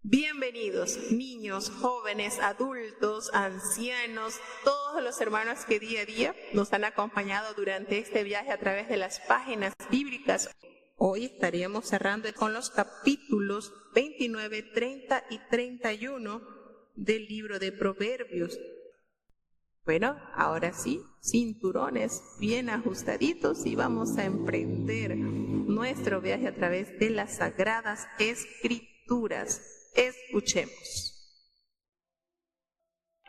Bienvenidos, niños, jóvenes, adultos, ancianos, todos los hermanos que día a día nos han acompañado durante este viaje a través de las páginas bíblicas. Hoy estaríamos cerrando con los capítulos 29, 30 y 31 del libro de Proverbios. Bueno, ahora sí, cinturones bien ajustaditos y vamos a emprender nuestro viaje a través de las Sagradas Escrituras. Escuchemos.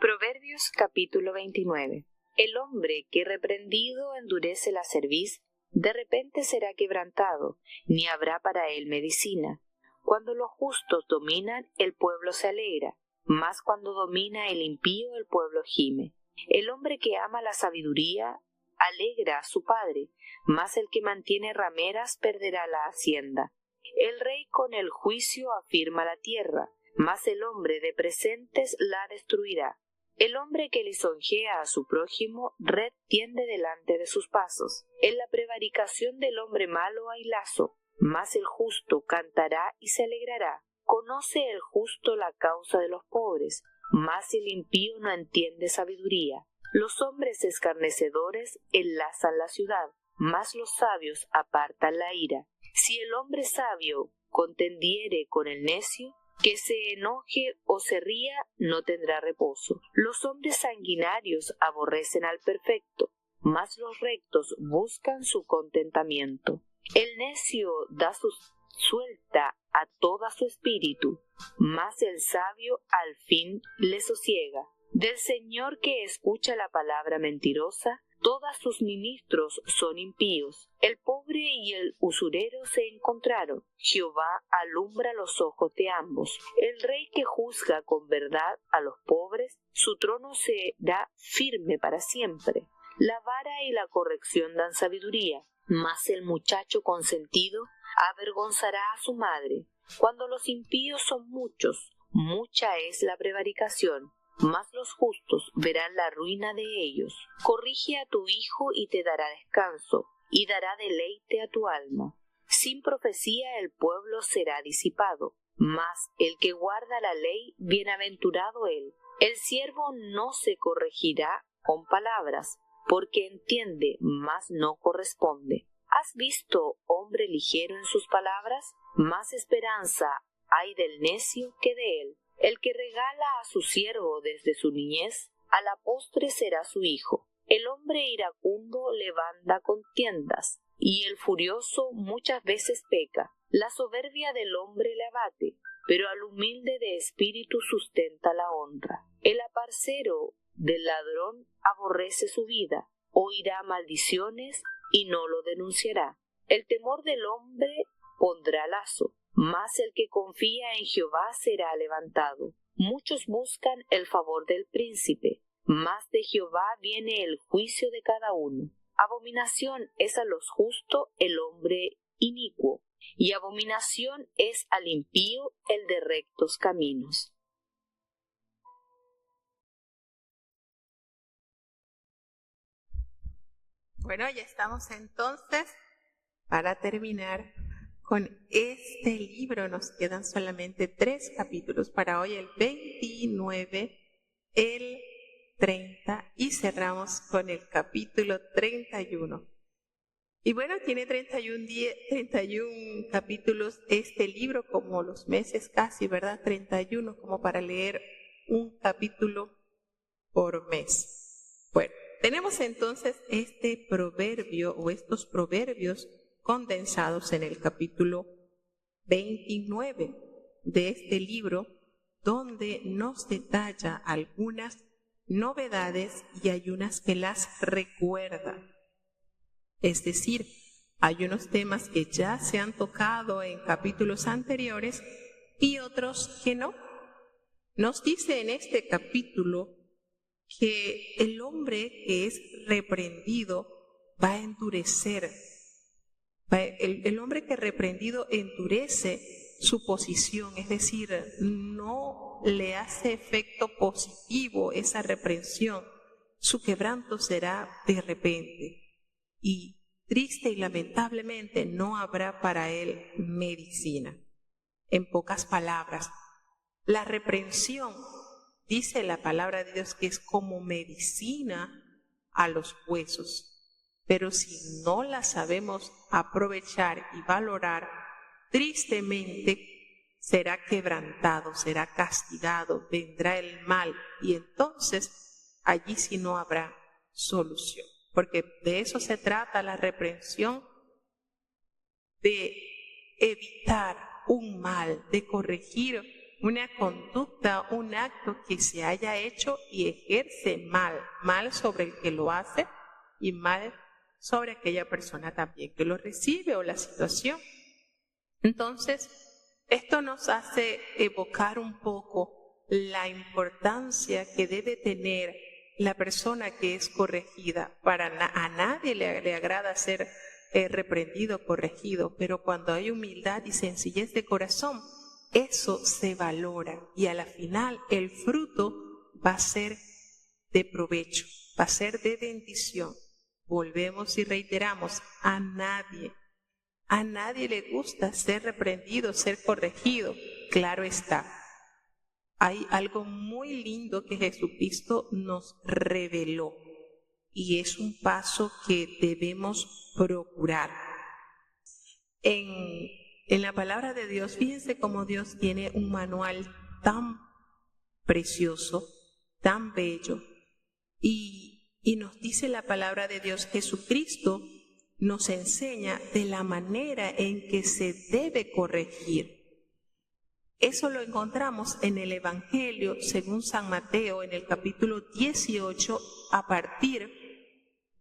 Proverbios capítulo 29. El hombre que reprendido endurece la cerviz, de repente será quebrantado, ni habrá para él medicina. Cuando los justos dominan, el pueblo se alegra, mas cuando domina el impío, el pueblo gime. El hombre que ama la sabiduría alegra a su padre, mas el que mantiene rameras perderá la hacienda. El rey con el juicio afirma la tierra, mas el hombre de presentes la destruirá. El hombre que lisonjea a su prójimo, red tiende delante de sus pasos. En la prevaricación del hombre malo hay lazo, mas el justo cantará y se alegrará. Conoce el justo la causa de los pobres, mas el impío no entiende sabiduría. Los hombres escarnecedores enlazan la ciudad, mas los sabios apartan la ira. Si el hombre sabio contendiere con el necio, que se enoje o se ría, no tendrá reposo. Los hombres sanguinarios aborrecen al perfecto, mas los rectos buscan su contentamiento. El necio da su suelta a toda su espíritu, mas el sabio al fin le sosiega. Del Señor que escucha la palabra mentirosa, todos sus ministros son impíos. El pobre y el usurero se encontraron. Jehová alumbra los ojos de ambos. El rey que juzga con verdad a los pobres, su trono será firme para siempre. La vara y la corrección dan sabiduría, mas el muchacho consentido avergonzará a su madre. Cuando los impíos son muchos, mucha es la prevaricación, mas los justos verán la ruina de ellos. Corrige a tu hijo y te dará descanso, y dará deleite a tu alma. Sin profecía el pueblo será disipado, mas el que guarda la ley, bienaventurado él. El siervo no se corregirá con palabras, porque entiende, mas no corresponde. ¿Has visto hombre ligero en sus palabras? Más esperanza hay del necio que de él. El que regala a su siervo desde su niñez, a la postre será su hijo. El hombre iracundo levanta contiendas, y el furioso muchas veces peca. La soberbia del hombre le abate, pero al humilde de espíritu sustenta la honra. El aparcero del ladrón aborrece su vida, oirá maldiciones y no lo denunciará. El temor del hombre pondrá lazo, mas el que confía en Jehová será levantado. Muchos buscan el favor del príncipe, mas de Jehová viene el juicio de cada uno. Abominación es a los justos el hombre inicuo, y abominación es al impío el de rectos caminos. Bueno, ya estamos entonces para terminar con este libro. Nos quedan solamente 3 capítulos para hoy, el 29, el 30 y cerramos con el capítulo 31. Y bueno, tiene 31 capítulos este libro, como los meses casi, ¿verdad? 31, como para leer un capítulo por mes. Bueno, tenemos entonces este proverbio o estos proverbios condensados en el capítulo 29 de este libro, donde nos detalla algunas novedades y hay unas que las recuerda. Es decir, hay unos temas que ya se han tocado en capítulos anteriores y otros que no. Nos dice en este capítulo que el hombre que es reprendido va a endurecer. El hombre que reprendido endurece su posición, es decir, no le hace efecto positivo esa reprensión. Su quebranto será de repente y triste y lamentablemente no habrá para él medicina. En pocas palabras, La reprensión, dice la palabra de Dios, que es como medicina a los huesos. Pero si no la sabemos aprovechar y valorar, tristemente será quebrantado, será castigado, vendrá el mal y entonces allí sí no habrá solución. Porque de eso se trata la reprensión, de evitar un mal, de corregir una conducta, un acto que se haya hecho y ejerce mal sobre el que lo hace y mal sobre aquella persona también que lo recibe o la situación. Entonces, esto nos hace evocar un poco la importancia que debe tener la persona que es corregida. A nadie le agrada ser reprendido, corregido, pero cuando hay humildad y sencillez de corazón, eso se valora y a la final el fruto va a ser de provecho, va a ser de bendición. Volvemos y reiteramos, a nadie le gusta ser reprendido, ser corregido. Claro está, hay algo muy lindo que Jesucristo nos reveló y es un paso que debemos procurar. En la palabra de Dios, fíjense cómo Dios tiene un manual tan precioso, tan bello, y nos dice la palabra de Dios, Jesucristo nos enseña de la manera en que se debe corregir. Eso lo encontramos en el Evangelio según San Mateo, en el capítulo 18, a partir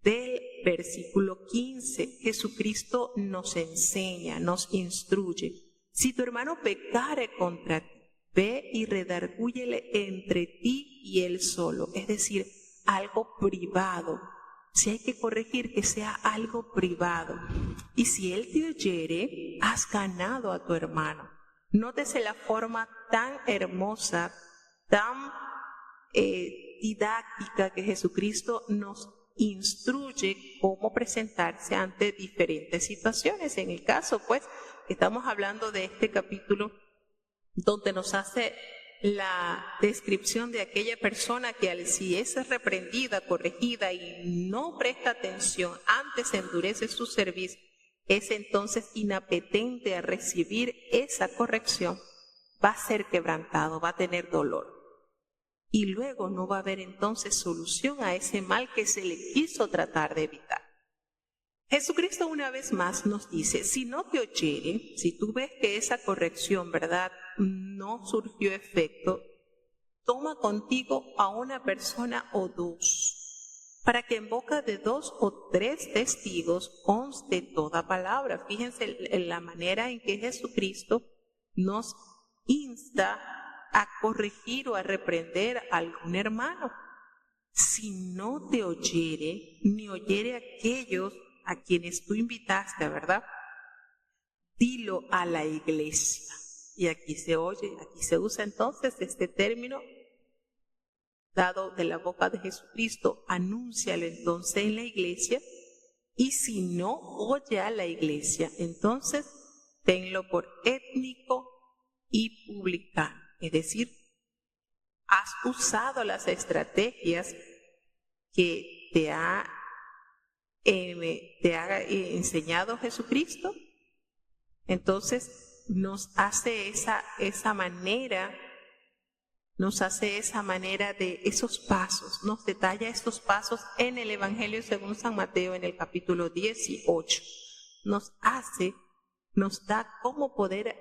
del versículo 15. Jesucristo nos enseña, nos instruye. Si tu hermano pecare contra ti, ve y redargúyele entre ti y él solo, es decir, algo privado. Si hay que corregir, que sea algo privado. Y si él te oyere, has ganado a tu hermano. Nótese la forma tan hermosa, tan didáctica que Jesucristo nos instruye cómo presentarse ante diferentes situaciones. En el caso, pues, estamos hablando de este capítulo donde nos hace la descripción de aquella persona que si es reprendida, corregida y no presta atención, antes endurece su cerviz, es entonces inapetente a recibir esa corrección, va a ser quebrantado, va a tener dolor. Y luego no va a haber entonces solución a ese mal que se le quiso tratar de evitar. Jesucristo una vez más nos dice, si no te oyere, si tú ves que esa corrección, ¿verdad?, no surgió efecto, toma contigo a una persona o dos, para que en boca de 2 o 3 testigos conste toda palabra. Fíjense en la manera en que Jesucristo nos insta a corregir o a reprender a algún hermano. Si no te oyere, ni oyere a aquellos a quienes tú invitaste, ¿verdad?, dilo a la iglesia. Y aquí se usa entonces este término dado de la boca de Jesucristo, anúncialo entonces en la iglesia, y si no oye a la iglesia, entonces tenlo por étnico y publicano. Es decir, has usado las estrategias que te ha enseñado Jesucristo, entonces nos hace esa manera de esos pasos, nos detalla estos pasos en el Evangelio según San Mateo en el capítulo 18. Nos da cómo poder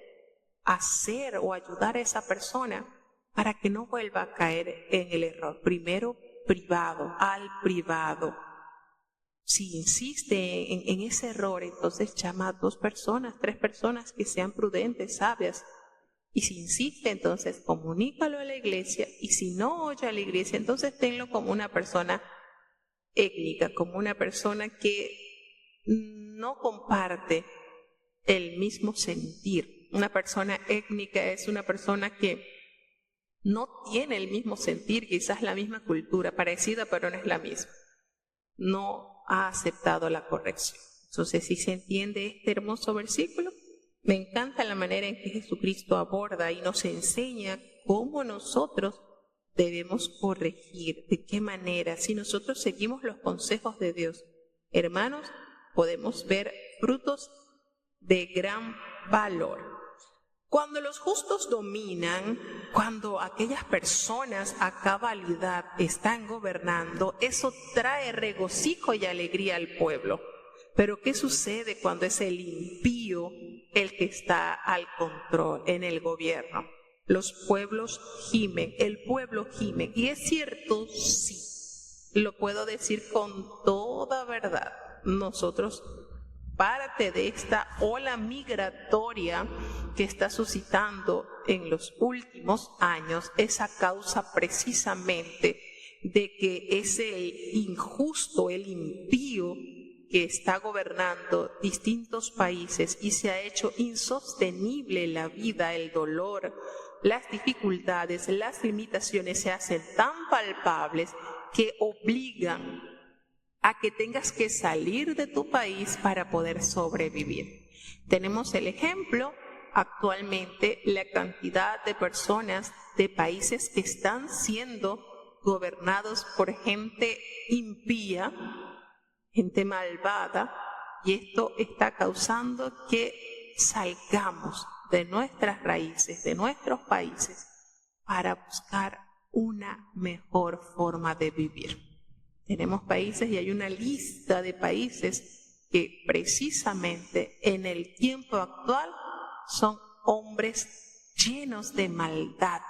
hacer o ayudar a esa persona para que no vuelva a caer en el error. Primero, al privado. Si insiste en ese error, entonces llama a 2 personas, 3 personas que sean prudentes, sabias. Y si insiste, entonces comunícalo a la iglesia. Y si no oye a la iglesia, entonces tenlo como una persona étnica, como una persona que no comparte el mismo sentir. Una persona étnica es una persona que no tiene el mismo sentir, quizás la misma cultura, parecida pero no es la misma. No ha aceptado la corrección. Entonces, si se entiende este hermoso versículo, me encanta la manera en que Jesucristo aborda y nos enseña cómo nosotros debemos corregir, de qué manera, si nosotros seguimos los consejos de Dios. Hermanos, podemos ver frutos de gran valor. Cuando los justos dominan, cuando aquellas personas a cabalidad están gobernando, eso trae regocijo y alegría al pueblo. Pero ¿qué sucede cuando es el impío el que está al control en el gobierno? Los pueblos gimen, el pueblo gime. Y es cierto, sí, lo puedo decir con toda verdad. Nosotros, parte de esta ola migratoria que está suscitando en los últimos años, es a causa precisamente de que es el injusto, el impío que está gobernando distintos países y se ha hecho insostenible la vida, el dolor, las dificultades, las limitaciones se hacen tan palpables que obligan a que tengas que salir de tu país para poder sobrevivir. Tenemos el ejemplo actualmente, la cantidad de personas de países que están siendo gobernados por gente impía, gente malvada, y esto está causando que salgamos de nuestras raíces, de nuestros países, para buscar una mejor forma de vivir. Tenemos países y hay una lista de países que precisamente en el tiempo actual son hombres llenos de maldad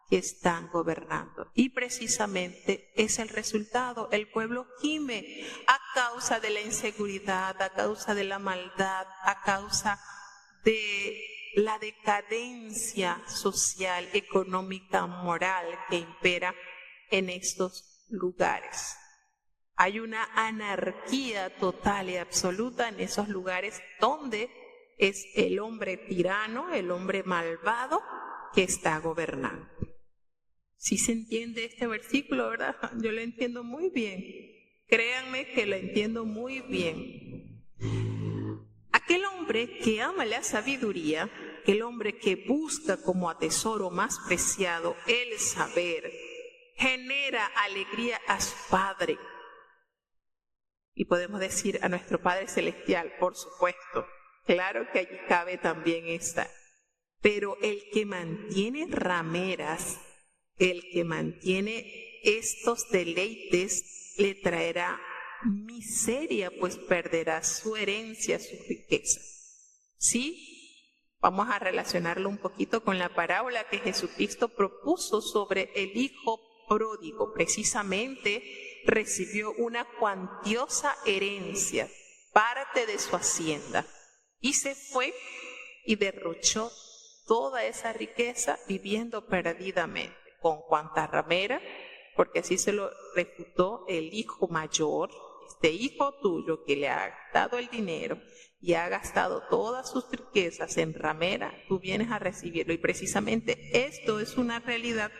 que están gobernando. Y precisamente es el resultado. El pueblo gime a causa de la inseguridad, a causa de la maldad, a causa de la decadencia social, económica, moral que impera en estos lugares. Hay una anarquía total y absoluta en esos lugares donde es el hombre tirano, el hombre malvado que está gobernando. Si se entiende este versículo, ¿verdad? Yo lo entiendo muy bien. Créanme que lo entiendo muy bien. Aquel hombre que ama la sabiduría, aquel hombre que busca como a tesoro más preciado el saber, genera alegría a su Padre. Y podemos decir a nuestro Padre Celestial, por supuesto. Claro que allí cabe también esta. Pero el que mantiene rameras, el que mantiene estos deleites, le traerá miseria, pues perderá su herencia, su riqueza. ¿Sí? Vamos a relacionarlo un poquito con la parábola que Jesucristo propuso sobre el hijo pródigo. Precisamente recibió una cuantiosa herencia, parte de su hacienda, y se fue y derrochó toda esa riqueza viviendo perdidamente. ¿Con cuánta ramera? Porque así se lo refutó el hijo mayor, este hijo tuyo que le ha dado el dinero y ha gastado todas sus riquezas en ramera, tú vienes a recibirlo. Y precisamente esto es una realidad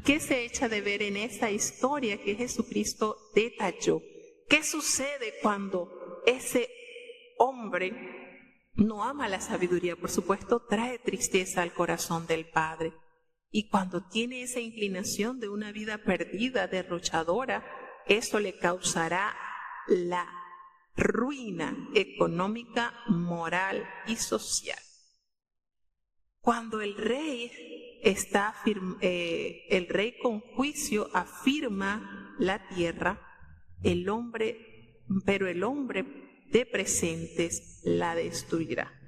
que se echa de ver en esta historia que Jesucristo detalló. ¿Qué sucede cuando ese hombre no ama la sabiduría? Por supuesto, trae tristeza al corazón del Padre. Y cuando tiene esa inclinación de una vida perdida, derrochadora, eso le causará la ruina económica, moral y social. Cuando el rey con juicio afirma la tierra, pero el hombre de presentes la destruirá.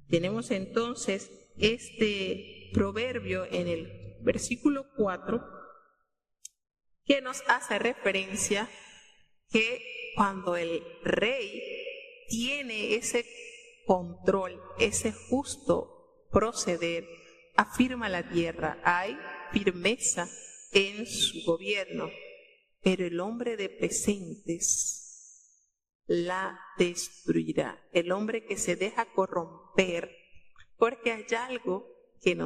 Tenemos entonces este proverbio en el versículo 4 que nos hace referencia que cuando el rey tiene ese control, ese justo proceder, afirma la tierra, hay firmeza en su gobierno, pero el hombre de presentes la destruirá. El hombre que se deja corromper, porque hay algo que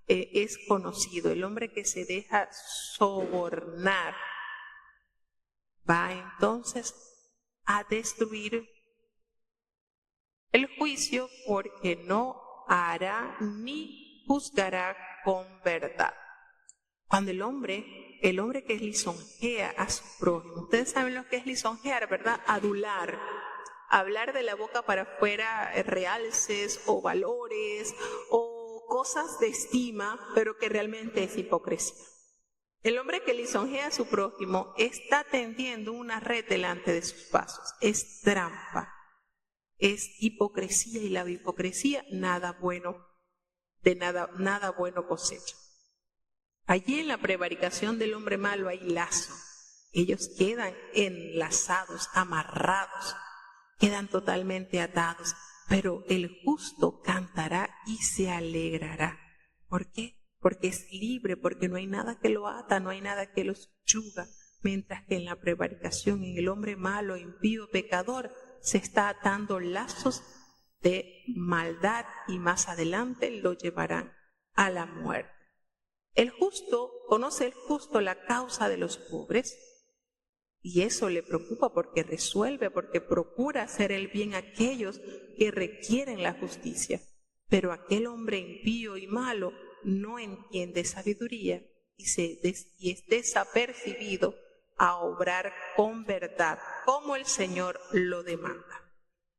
es conocido, el hombre que se deja sobornar, va entonces a destruir el juicio, porque no hará ni juzgará con verdad. Cuando el hombre que lisonjea a su prójimo, ustedes saben lo que es lisonjear, ¿verdad? Adular, hablar de la boca para afuera realces o valores o cosas de estima, pero que realmente es hipocresía. El hombre que lisonjea a su prójimo está tendiendo una red delante de sus pasos. Es trampa, es hipocresía, y la hipocresía nada bueno cosecha. Allí en la prevaricación del hombre malo hay lazo. Ellos quedan enlazados, amarrados, quedan totalmente atados. Pero el justo cantará y se alegrará. ¿Por qué? Porque es libre, porque no hay nada que lo ata, no hay nada que lo subyuga. Mientras que en la prevaricación, en el hombre malo, impío, pecador, se está atando lazos de maldad y más adelante lo llevarán a la muerte. Conoce el justo la causa de los pobres, y eso le preocupa porque resuelve, porque procura hacer el bien a aquellos que requieren la justicia. Pero aquel hombre impío y malo no entiende sabiduría y es desapercibido a obrar con verdad, como el Señor lo demanda.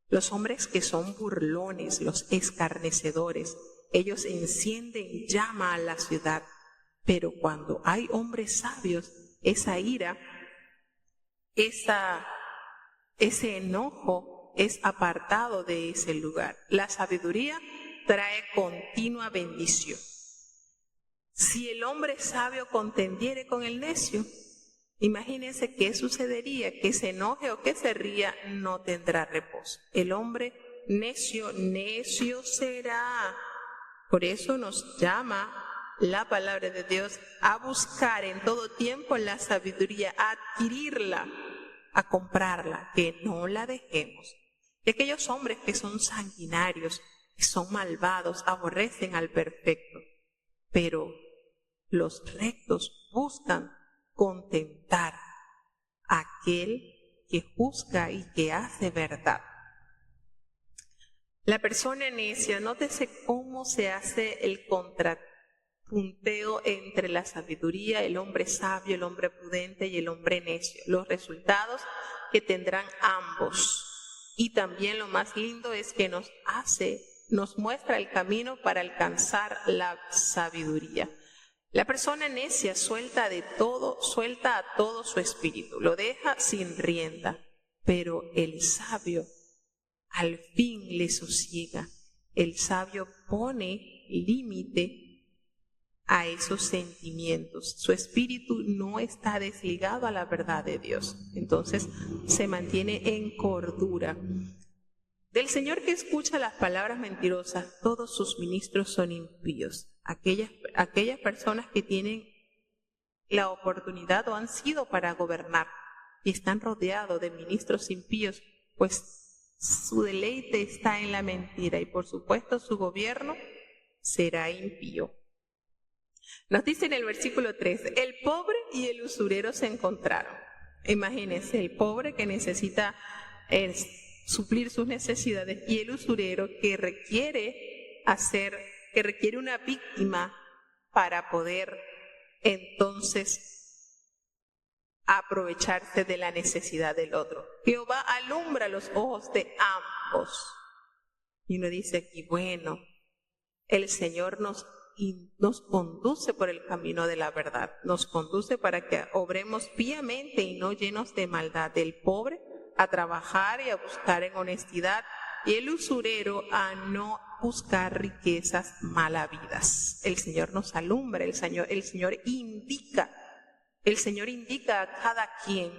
Los hombres que son burlones, los escarnecedores, ellos encienden llama a la ciudad. Pero cuando hay hombres sabios, esa ira, ese enojo es apartado de ese lugar. La sabiduría trae continua bendición. Si el hombre sabio contendiere con el necio, imagínense qué sucedería, que se enoje o que se ría, no tendrá reposo. El hombre necio, necio será. Por eso nos llama la palabra de Dios a buscar en todo tiempo la sabiduría, a adquirirla, a comprarla, que no la dejemos. Y aquellos hombres que son sanguinarios, que son malvados, aborrecen al perfecto, pero los rectos buscan contentar a aquel que juzga y que hace verdad. La persona necia, nótese cómo se hace el contrapunteo entre la sabiduría, el hombre sabio, el hombre prudente y el hombre necio. Los resultados que tendrán ambos. Y también lo más lindo es que nos muestra el camino para alcanzar la sabiduría. La persona necia suelta a todo su espíritu, lo deja sin rienda, pero el sabio al fin le sosiega. El sabio pone límite a esos sentimientos. Su espíritu no está desligado a la verdad de Dios. Entonces se mantiene en cordura. Del Señor que escucha las palabras mentirosas, todos sus ministros son impíos. Aquellas personas que tienen la oportunidad o han sido para gobernar y están rodeados de ministros impíos, pues su deleite está en la mentira y por supuesto su gobierno será impío. Nos dice en el versículo 3, el pobre y el usurero se encontraron. Imagínense, el pobre que necesita suplir sus necesidades y el usurero que requiere una víctima para poder entonces aprovecharse de la necesidad del otro. Jehová alumbra los ojos de ambos. Y uno dice aquí, bueno, el Señor nos conduce por el camino de la verdad, nos conduce para que obremos píamente y no llenos de maldad. El pobre a trabajar y a buscar en honestidad, y el usurero a no buscar riquezas malavidas. El Señor nos alumbra, el Señor indica a cada quien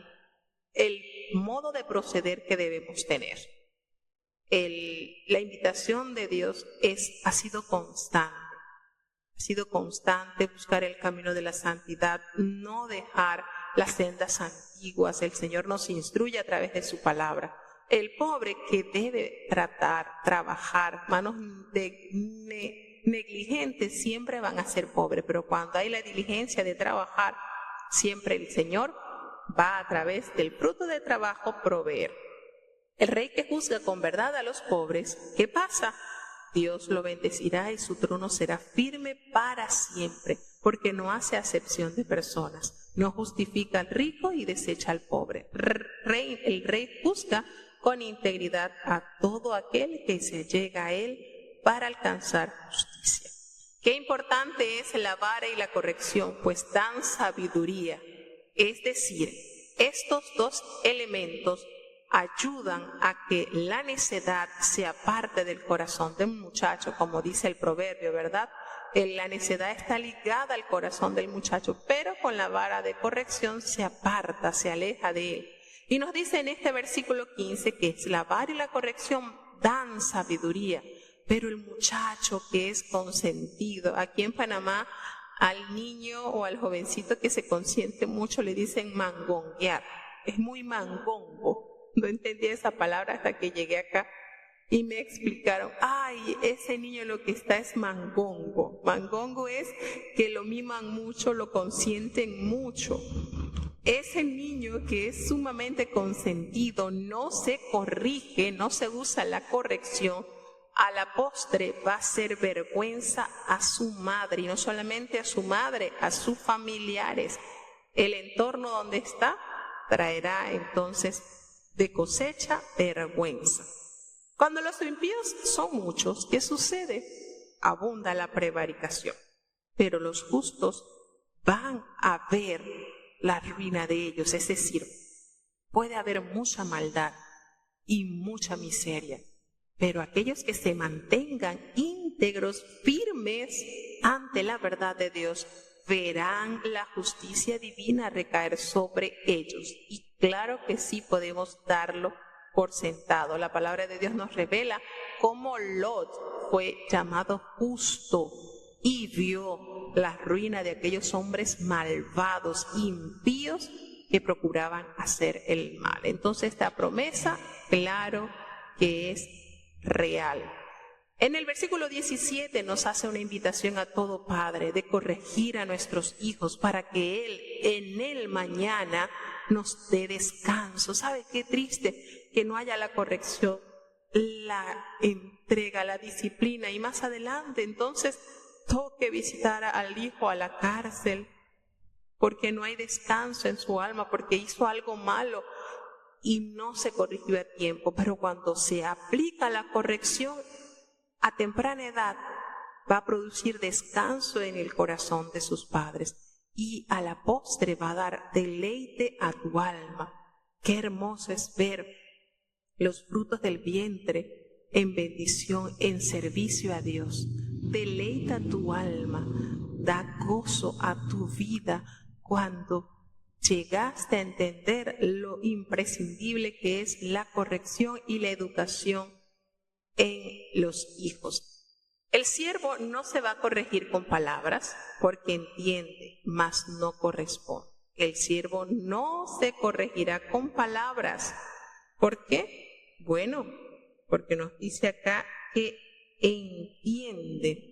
el modo de proceder que debemos tener. La invitación de Dios ha sido constante buscar el camino de la santidad, no dejar las sendas antiguas. El Señor nos instruye a través de su palabra. El pobre que debe trabajar, manos negligentes siempre van a ser pobres, pero cuando hay la diligencia de trabajar, siempre el Señor va a través del fruto de trabajo proveer. El rey que juzga con verdad a los pobres, ¿qué pasa? Dios lo bendecirá y su trono será firme para siempre, porque no hace acepción de personas, no justifica al rico y desecha al pobre. El rey juzga con integridad a todo aquel que se llega a él para alcanzar justicia. Qué importante es la vara y la corrección, pues dan sabiduría. Es decir, estos dos elementos ayudan a que la necedad se aparte del corazón de un muchacho, como dice el proverbio, ¿verdad? La necedad está ligada al corazón del muchacho, pero con la vara de corrección se aparta, se aleja de él. Y nos dice en este versículo 15 que la vara y la corrección dan sabiduría, pero el muchacho que es consentido, aquí en Panamá, al niño o al jovencito que se consiente mucho le dicen mangonguear, es muy mangongo. No entendí esa palabra hasta que llegué acá y me explicaron, ay, ese niño lo que está es mangongo. Mangongo es que lo miman mucho, lo consienten mucho. Ese niño que es sumamente consentido, no se corrige, no se usa la corrección, a la postre va a ser vergüenza a su madre, y no solamente a su madre, a sus familiares. El entorno donde está traerá entonces de cosecha vergüenza. Cuando los impíos son muchos, ¿qué sucede? Abunda la prevaricación, pero los justos van a ver la ruina de ellos, es decir, puede haber mucha maldad y mucha miseria, pero aquellos que se mantengan íntegros, firmes ante la verdad de Dios, verán la justicia divina recaer sobre ellos. Y claro que sí podemos darlo por sentado. La palabra de Dios nos revela cómo Lot fue llamado justo y vio la ruina de aquellos hombres malvados, impíos, que procuraban hacer el mal. Entonces esta promesa, claro que es real. En el versículo 17 nos hace una invitación a todo padre de corregir a nuestros hijos para que Él en el mañana nos dé descanso. ¿Sabe qué triste que no haya la corrección, la entrega, la disciplina y más adelante entonces toque visitar al hijo a la cárcel porque no hay descanso en su alma, porque hizo algo malo y no se corrigió a tiempo? Pero cuando se aplica la corrección a temprana edad, va a producir descanso en el corazón de sus padres y a la postre va a dar deleite a tu alma. Qué hermoso es ver los frutos del vientre en bendición, en servicio a Dios. Deleita tu alma, da gozo a tu vida cuando llegaste a entender lo imprescindible que es la corrección y la educación en los hijos. El siervo no se va a corregir con palabras porque entiende, mas no corresponde. El siervo no se corregirá con palabras. ¿Por qué? Bueno, porque nos dice acá que entiende.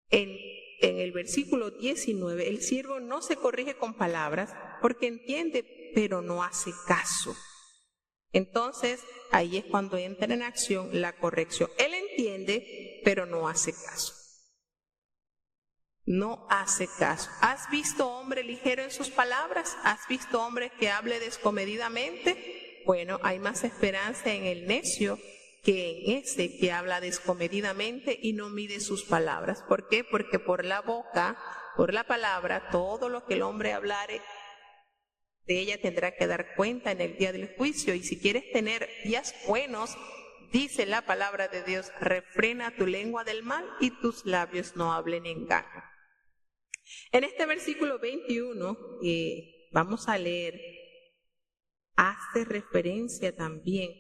En el versículo 19, el siervo no se corrige con palabras porque entiende, pero no hace caso. Entonces, ahí es cuando entra en acción la corrección. Él entiende, pero no hace caso. No hace caso. ¿Has visto hombre ligero en sus palabras? ¿Has visto hombre que hable descomedidamente? Bueno, hay más esperanza en el necio que en ese que habla descomedidamente y no mide sus palabras. ¿Por qué? Porque por la boca, por la palabra, todo lo que el hombre hablare, de ella tendrá que dar cuenta en el día del juicio. Y si quieres tener días buenos, dice la palabra de Dios, refrena tu lengua del mal y tus labios no hablen engaño. En este versículo 21 vamos a leer, hace referencia también.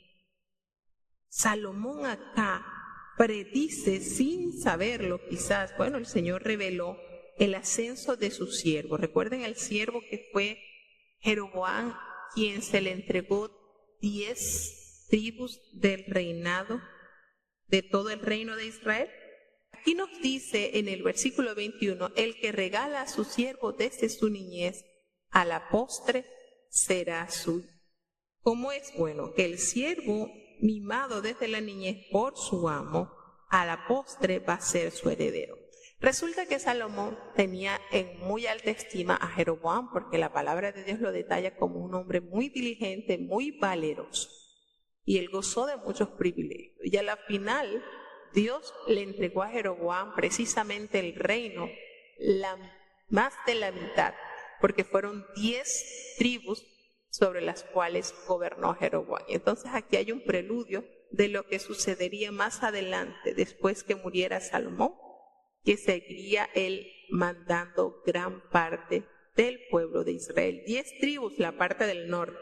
Salomón acá predice sin saberlo quizás, bueno, el Señor reveló el ascenso de su siervo. Recuerden el siervo que fue Jeroboam, quien se le entregó 10 tribus del reinado, de todo el reino de Israel. Aquí nos dice en el versículo 21, el que regala a su siervo desde su niñez, a la postre será suyo. ¿Cómo es? Bueno, que el siervo mimado desde la niñez por su amo, a la postre va a ser su heredero. Resulta que Salomón tenía en muy alta estima a Jeroboam, porque la palabra de Dios lo detalla como un hombre muy diligente, muy valeroso. Y él gozó de muchos privilegios. Y a la final, Dios le entregó a Jeroboam precisamente el reino, más de la mitad, porque fueron 10 tribus sobre las cuales gobernó Jeroboam. Y entonces aquí hay un preludio de lo que sucedería más adelante, después que muriera Salomón, que seguiría él mandando gran parte del pueblo de Israel. 10 tribus, la parte del norte.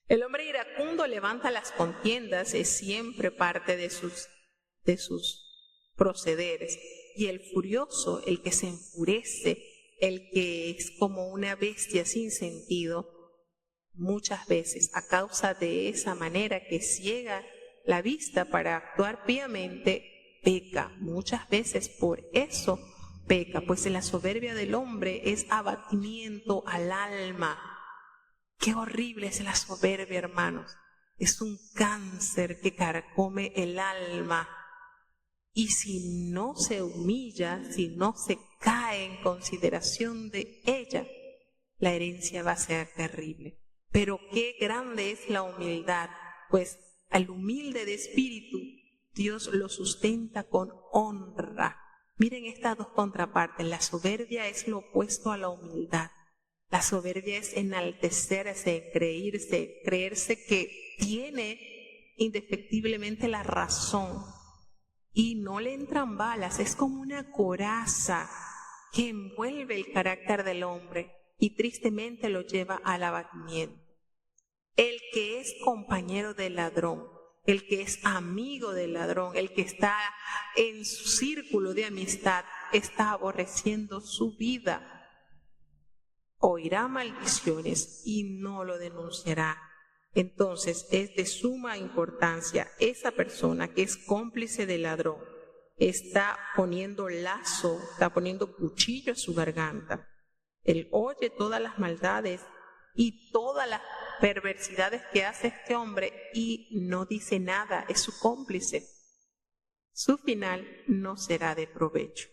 El hombre iracundo levanta las contiendas, es siempre parte de sus procederes. Y el furioso, el que se enfurece, el que es como una bestia sin sentido, muchas veces a causa de esa manera que ciega la vista para actuar piamente, peca. Muchas veces por eso peca, pues la soberbia del hombre es abatimiento al alma. Qué horrible es la soberbia, hermanos. Es un cáncer que carcome el alma. Y si no se humilla, si no se cae en consideración de ella, la herencia va a ser terrible. Pero qué grande es la humildad, pues al humilde de espíritu, Dios lo sustenta con honra. Miren estas dos contrapartes. La soberbia es lo opuesto a la humildad. La soberbia es enaltecerse, creerse que tiene indefectiblemente la razón. Y no le entran balas, es como una coraza que envuelve el carácter del hombre y tristemente lo lleva al abatimiento. El que es compañero del ladrón, el que es amigo del ladrón, el que está en su círculo de amistad, está aborreciendo su vida. Oirá maldiciones y no lo denunciará. Entonces es de suma importancia esa persona que es cómplice del ladrón, está poniendo lazo, está poniendo cuchillo a su garganta. Él oye todas las maldades y todas las perversidades que hace este hombre y no dice nada, es su cómplice. Su final no será de provecho.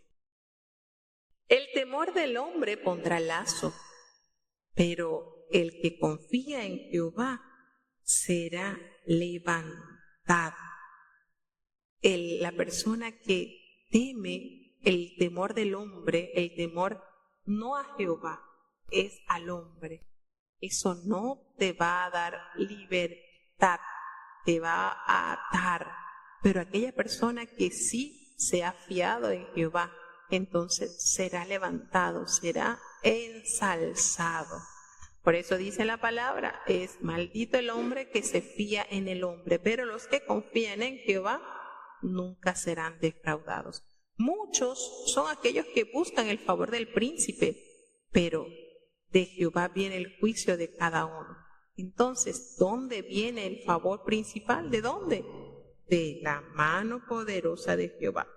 El temor del hombre pondrá lazo, pero el que confía en Jehová será levantado. La persona que teme el temor del hombre, el temor no a Jehová, es al hombre. Eso no te va a dar libertad, te va a atar. Pero aquella persona que sí se ha fiado en Jehová, entonces será levantado, será ensalzado. Por eso dice la palabra, es maldito el hombre que se fía en el hombre, pero los que confían en Jehová nunca serán defraudados. Muchos son aquellos que buscan el favor del príncipe, pero de Jehová viene el juicio de cada uno. Entonces, ¿dónde viene el favor principal? ¿De dónde? De la mano poderosa de Jehová.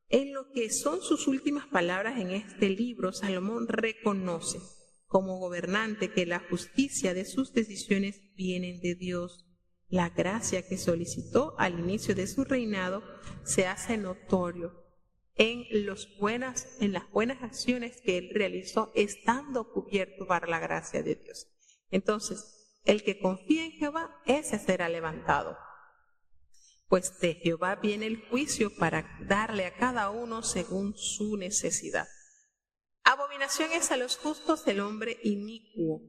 En lo que son sus últimas palabras en este libro, Salomón reconoce como gobernante que la justicia de sus decisiones vienen de Dios. La gracia que solicitó al inicio de su reinado se hace notorio en las buenas acciones que él realizó estando cubierto por la gracia de Dios. Entonces, el que confía en Jehová, ese será levantado. Pues de Jehová viene el juicio para darle a cada uno según su necesidad. Abominación es a los justos el hombre inicuo.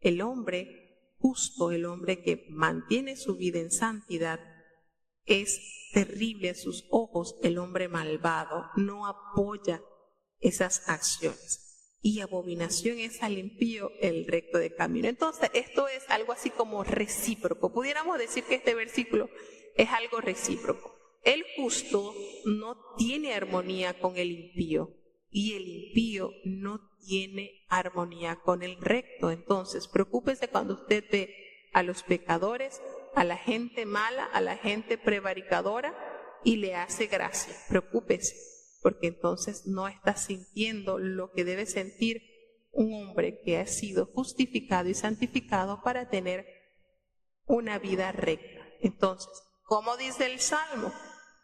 El hombre justo, el hombre que mantiene su vida en santidad, es terrible a sus ojos. El hombre malvado no apoya esas acciones. Y abominación es al impío el recto de camino. Entonces, esto es algo así como recíproco. Pudiéramos decir que este versículo es algo recíproco. El justo no tiene armonía con el impío y el impío no tiene armonía con el recto. Entonces, preocúpese cuando usted ve a los pecadores, a la gente mala, a la gente prevaricadora y le hace gracia. Preocúpese, porque entonces no está sintiendo lo que debe sentir un hombre que ha sido justificado y santificado para tener una vida recta. Entonces, ¿cómo dice el Salmo?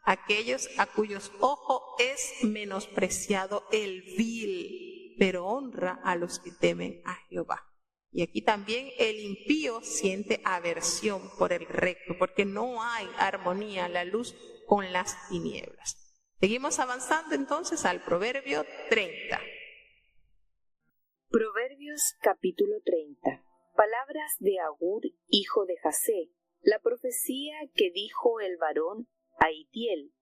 Aquellos a cuyos ojos es menospreciado el vil, pero honra a los que temen a Jehová. Y aquí también el impío siente aversión por el recto, porque no hay armonía, la luz con las tinieblas. Seguimos avanzando entonces al Proverbio 30. Proverbios capítulo 30. Palabras de Agur, hijo de Jasé. La profecía que dijo el varón a Itiel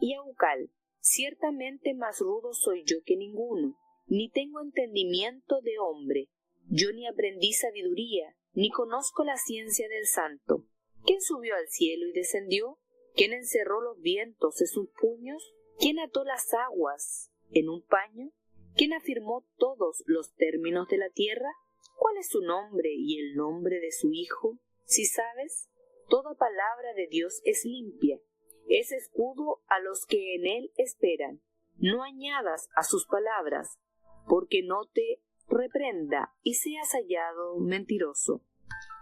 y a Ucal. Ciertamente más rudo soy yo que ninguno, ni tengo entendimiento de hombre. Yo ni aprendí sabiduría, ni conozco la ciencia del santo. ¿Quién subió al cielo y descendió? ¿Quién encerró los vientos en sus puños? ¿Quién ató las aguas en un paño? ¿Quién afirmó todos los términos de la tierra? ¿Cuál es su nombre y el nombre de su hijo? Si sabes, toda palabra de Dios es limpia, es escudo a los que en él esperan. No añadas a sus palabras, porque no te reprenda y seas hallado mentiroso.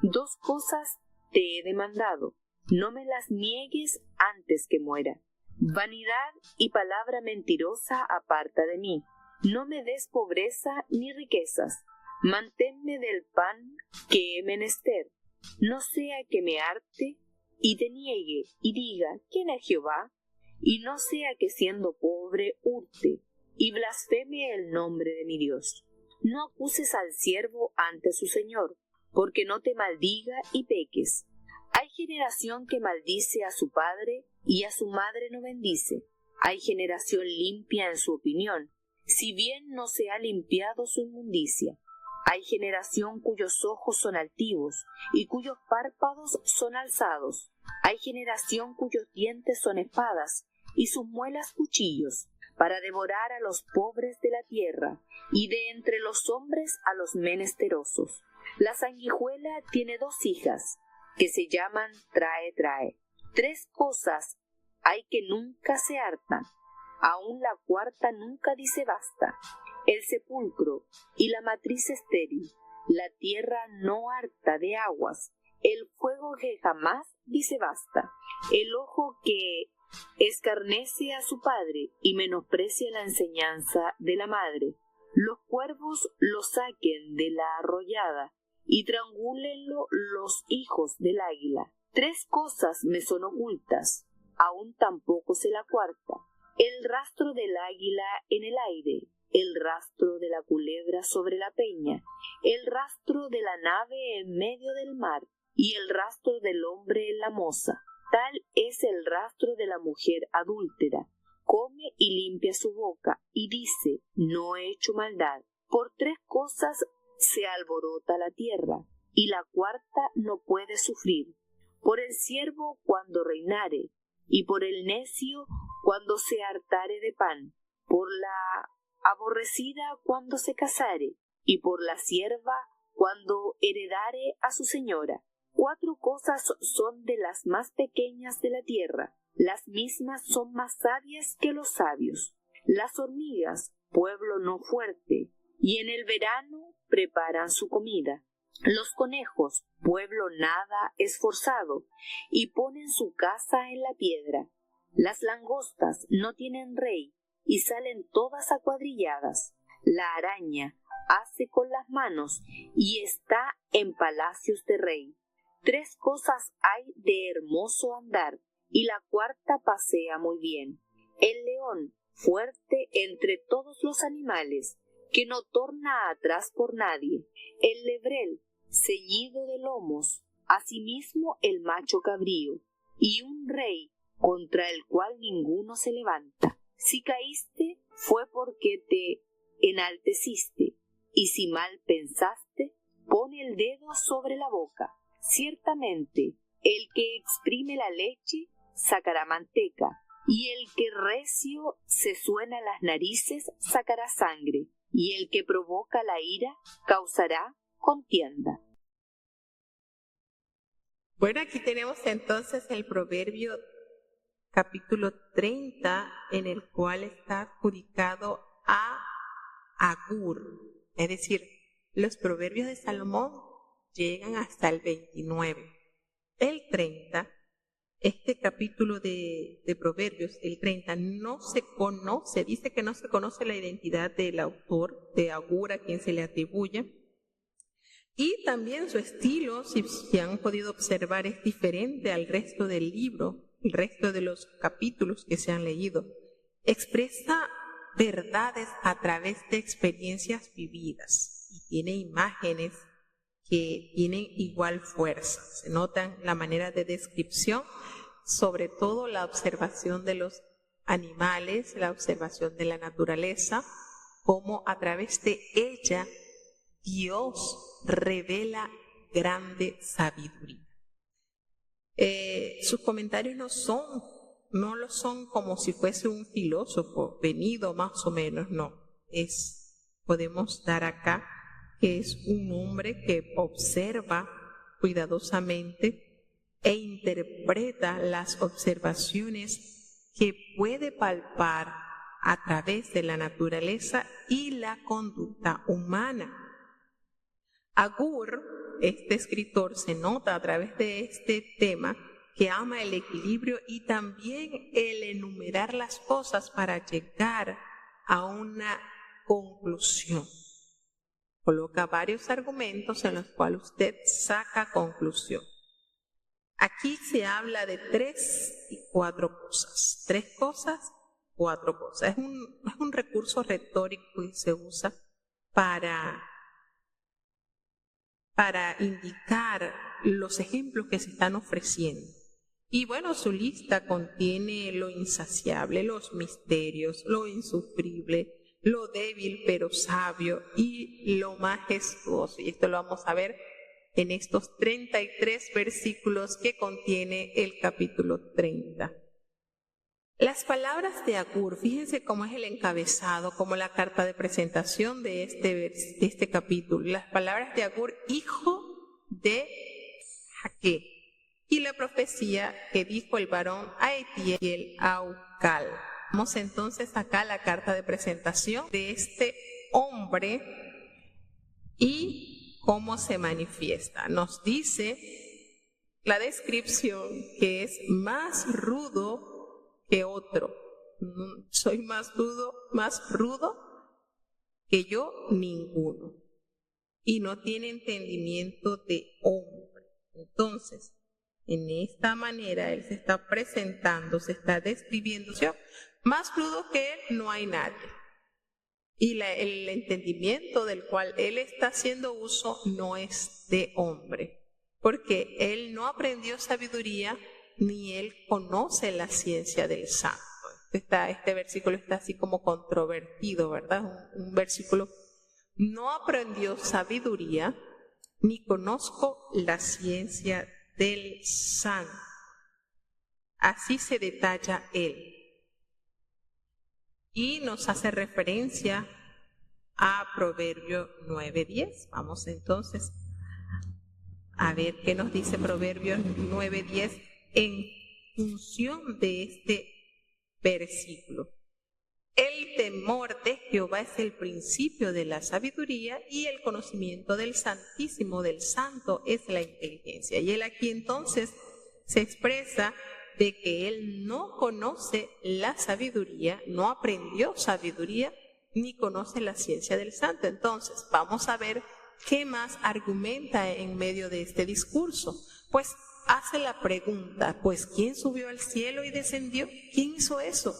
2 cosas te he demandado, no me las niegues antes que muera. Vanidad y palabra mentirosa aparta de mí. No me des pobreza ni riquezas. Manténme del pan que he menester. No sea que me harte y te niegue y diga, ¿quién es Jehová? Y no sea que siendo pobre hurte y blasfeme el nombre de mi Dios. No acuses al siervo ante su señor, porque no te maldiga y peques. Hay generación que maldice a su padre y a su madre no bendice. Hay generación limpia en su opinión, si bien no se ha limpiado su inmundicia. Hay generación cuyos ojos son altivos y cuyos párpados son alzados. Hay generación cuyos dientes son espadas y sus muelas cuchillos, para devorar a los pobres de la tierra y de entre los hombres a los menesterosos. La sanguijuela tiene 2 hijas, que se llaman trae. 3 cosas hay que nunca se hartan, aun la 4ª nunca dice basta: el sepulcro y la matriz estéril, la tierra no harta de aguas, el fuego que jamás dice basta, el ojo que escarnece a su padre y menosprecia la enseñanza de la madre. Los cuervos lo saquen de la arrollada y triangúlenlo los hijos del águila. 3 cosas me son ocultas, aún tampoco sé la 4ª: el rastro del águila en el aire, el rastro de la culebra sobre la peña, el rastro de la nave en medio del mar, y el rastro del hombre en la moza. Tal es el rastro de la mujer adúltera. Come y limpia su boca, y dice, no he hecho maldad. Por 3 cosas se alborota la tierra, y la 4ª no puede sufrir: por el siervo cuando reinare, y por el necio cuando se hartare de pan, por la aborrecida cuando se casare, y por la sierva cuando heredare a su señora. 4 cosas son de las más pequeñas de la tierra, las mismas son más sabias que los sabios. Las hormigas, pueblo no fuerte, y en el verano preparan su comida. Los conejos, pueblo nada esforzado, y ponen su casa en la piedra. Las langostas no tienen rey, y salen todas acuadrilladas. La araña hace con las manos, y está en palacios de rey. 3 cosas hay de hermoso andar, y la 4ª pasea muy bien: el león, fuerte entre todos los animales, que no torna atrás por nadie; el lebrel, ceñido de lomos; asimismo el macho cabrío, y un rey contra el cual ninguno se levanta. Si caíste, fue porque te enalteciste, y si mal pensaste, pone el dedo sobre la boca. Ciertamente, el que exprime la leche sacará manteca, y el que recio se suena las narices sacará sangre, y el que provoca la ira causará contienda. Bueno, aquí tenemos entonces el Proverbio capítulo 30, en el cual está adjudicado a Agur. Es decir, los proverbios de Salomón llegan hasta el 29. El 30, este capítulo de Proverbios, el 30, no se conoce, dice que no se conoce la identidad del autor, de Agur, a quien se le atribuye. Y también su estilo, si han podido observar, es diferente al resto del libro, el resto de los capítulos que se han leído. Expresa verdades a través de experiencias vividas y tiene imágenes que tienen igual fuerza. Se notan la manera de descripción, sobre todo la observación de los animales, la observación de la naturaleza, cómo a través de ella Dios revela grande sabiduría. Sus comentarios no lo son como si fuese un filósofo venido más o menos, no. Podemos dar acá que es un hombre que observa cuidadosamente e interpreta las observaciones que puede palpar a través de la naturaleza y la conducta humana. Agur, este escritor, se nota a través de este tema que ama el equilibrio y también el enumerar las cosas para llegar a una conclusión. Coloca varios argumentos en los cuales usted saca conclusión. Aquí se habla de 3 y 4 cosas. 3 cosas, 4 cosas. Es un recurso retórico que se usa para indicar los ejemplos que se están ofreciendo. Y bueno, su lista contiene lo insaciable, los misterios, lo insufrible, lo débil pero sabio y lo majestuoso. Y esto lo vamos a ver en estos 33 versículos que contiene el capítulo 30. Las palabras de Agur, fíjense cómo es el encabezado, como la carta de presentación de este capítulo. Las palabras de Agur, hijo de Jaque, y la profecía que dijo el varón Aetiel a Ucal. Vamos entonces acá a la carta de presentación de este hombre y cómo se manifiesta. Nos dice la descripción que es más rudo que otro. Soy más rudo que yo, ninguno. Y no tiene entendimiento de hombre. Entonces, en esta manera él se está presentando, se está describiendo. Más rudo que él no hay nadie. Y el entendimiento del cual él está haciendo uso no es de hombre. Porque él no aprendió sabiduría ni él conoce la ciencia del santo. Este versículo está así como controvertido, ¿verdad? Un versículo, no aprendió sabiduría, ni conozco la ciencia del santo. Así se detalla él. Y nos hace referencia a Proverbio 9:10. Vamos entonces a ver qué nos dice Proverbios 9:10 en función de este versículo. El temor de Jehová es el principio de la sabiduría y el conocimiento del Santísimo, del Santo, es la inteligencia. Y él aquí entonces se expresa de que él no conoce la sabiduría, no aprendió sabiduría, ni conoce la ciencia del Santo. Entonces, vamos a ver qué más argumenta en medio de este discurso. Pues hace la pregunta, pues ¿quién subió al cielo y descendió? ¿Quién hizo eso?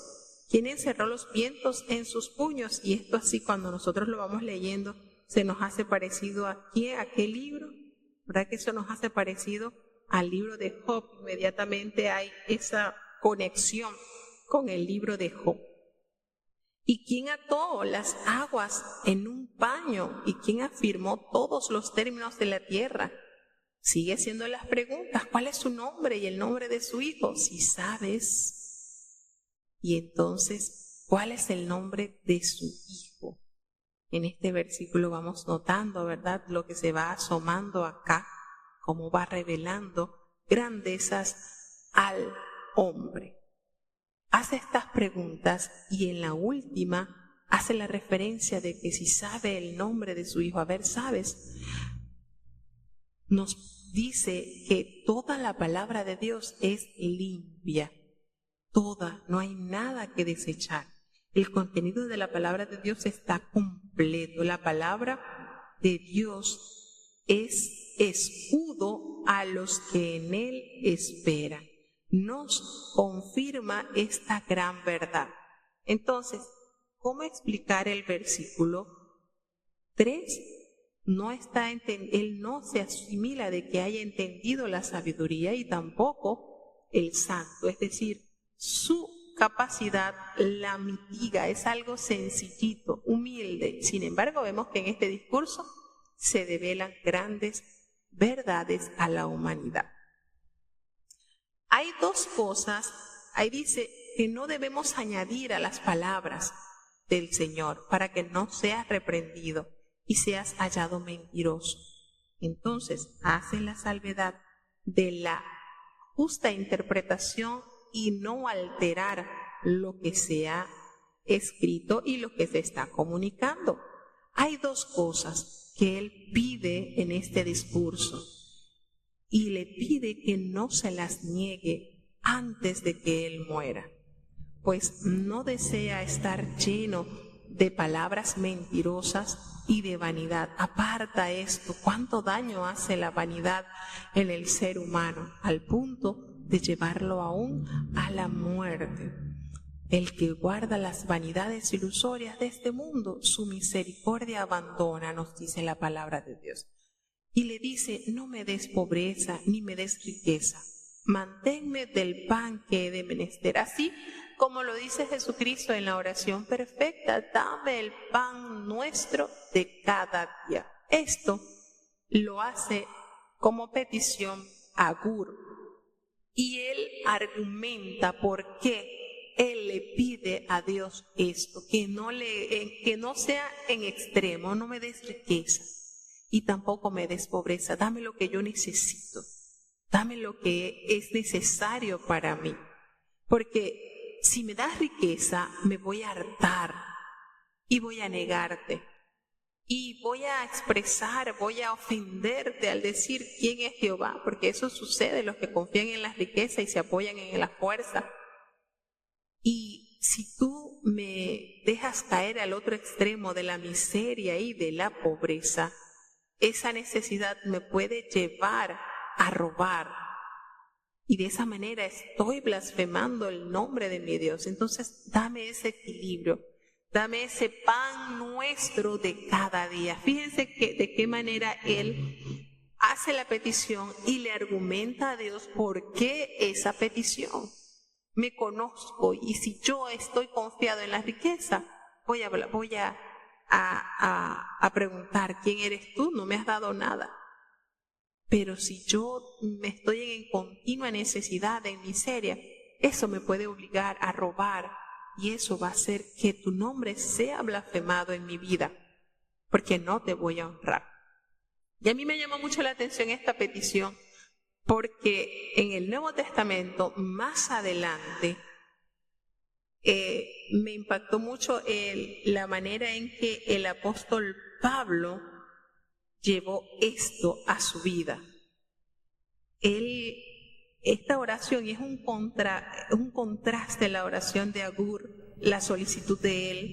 ¿Quién encerró los vientos en sus puños? Y esto así cuando nosotros lo vamos leyendo se nos hace parecido ¿a qué libro? ¿Verdad que eso nos hace parecido al libro de Job? Inmediatamente hay esa conexión con el libro de Job. ¿Y quién ató las aguas en un paño? ¿Y quién afirmó todos los términos de la tierra? Sigue siendo las preguntas. ¿Cuál es su nombre y el nombre de su hijo? Si sabes. Y entonces, ¿cuál es el nombre de su hijo? En este versículo vamos notando, ¿verdad?, lo que se va asomando acá, cómo va revelando grandezas al hombre. Hace estas preguntas y en la última hace la referencia de que si sabe el nombre de su hijo, a ver, ¿sabes? Nos dice que toda la palabra de Dios es limpia, toda, no hay nada que desechar. El contenido de la palabra de Dios está completo. La palabra de Dios es escudo a los que en Él esperan. Nos confirma esta gran verdad. Entonces, ¿cómo explicar el versículo 3? Él no se asimila de que haya entendido la sabiduría y tampoco el santo, es decir, su capacidad la mitiga, es algo sencillito, humilde. Sin embargo, vemos que en este discurso se develan grandes verdades a la humanidad. Hay dos cosas, ahí dice que no debemos añadir a las palabras del Señor para que no seas reprendido y seas hallado mentiroso. Entonces, hace la salvedad de la justa interpretación y no alterar lo que se ha escrito y lo que se está comunicando. Hay dos cosas que él pide en este discurso y le pide que no se las niegue antes de que él muera, pues no desea estar lleno de palabras mentirosas y de vanidad. Aparta esto. ¿Cuánto daño hace la vanidad en el ser humano al punto de llevarlo aún a la muerte? El que guarda las vanidades ilusorias de este mundo, su misericordia abandona, nos dice la palabra de Dios. Y le dice, no me des pobreza ni me des riqueza, manténme del pan que he de menester. Así como lo dice Jesucristo en la oración perfecta, dame el pan nuestro de cada día. Esto lo hace como petición Agur. Y él argumenta por qué él le pide a Dios esto, que no sea en extremo, no me des riqueza y tampoco me des pobreza, dame lo que yo necesito, dame lo que es necesario para mí, porque si me das riqueza me voy a hartar y voy a negarte. Y voy a expresar, voy a ofenderte al decir quién es Jehová, porque eso sucede los que confían en las riquezas y se apoyan en la fuerza. Y si tú me dejas caer al otro extremo de la miseria y de la pobreza, esa necesidad me puede llevar a robar. Y de esa manera estoy blasfemando el nombre de mi Dios. Entonces, dame ese equilibrio. Dame ese pan nuestro de cada día. Fíjense de qué manera él hace la petición y le argumenta a Dios por qué esa petición. Me conozco y si yo estoy confiado en la riqueza, voy a preguntar, ¿quién eres tú? No me has dado nada. Pero si yo me estoy en continua necesidad, en miseria, eso me puede obligar a robar. Y eso va a hacer que tu nombre sea blasfemado en mi vida, porque no te voy a honrar. Y a mí me llamó mucho la atención esta petición, porque en el Nuevo Testamento, más adelante, me impactó mucho la manera en que el apóstol Pablo llevó esto a su vida. Esta oración, y es un contraste la oración de Agur, la solicitud de él,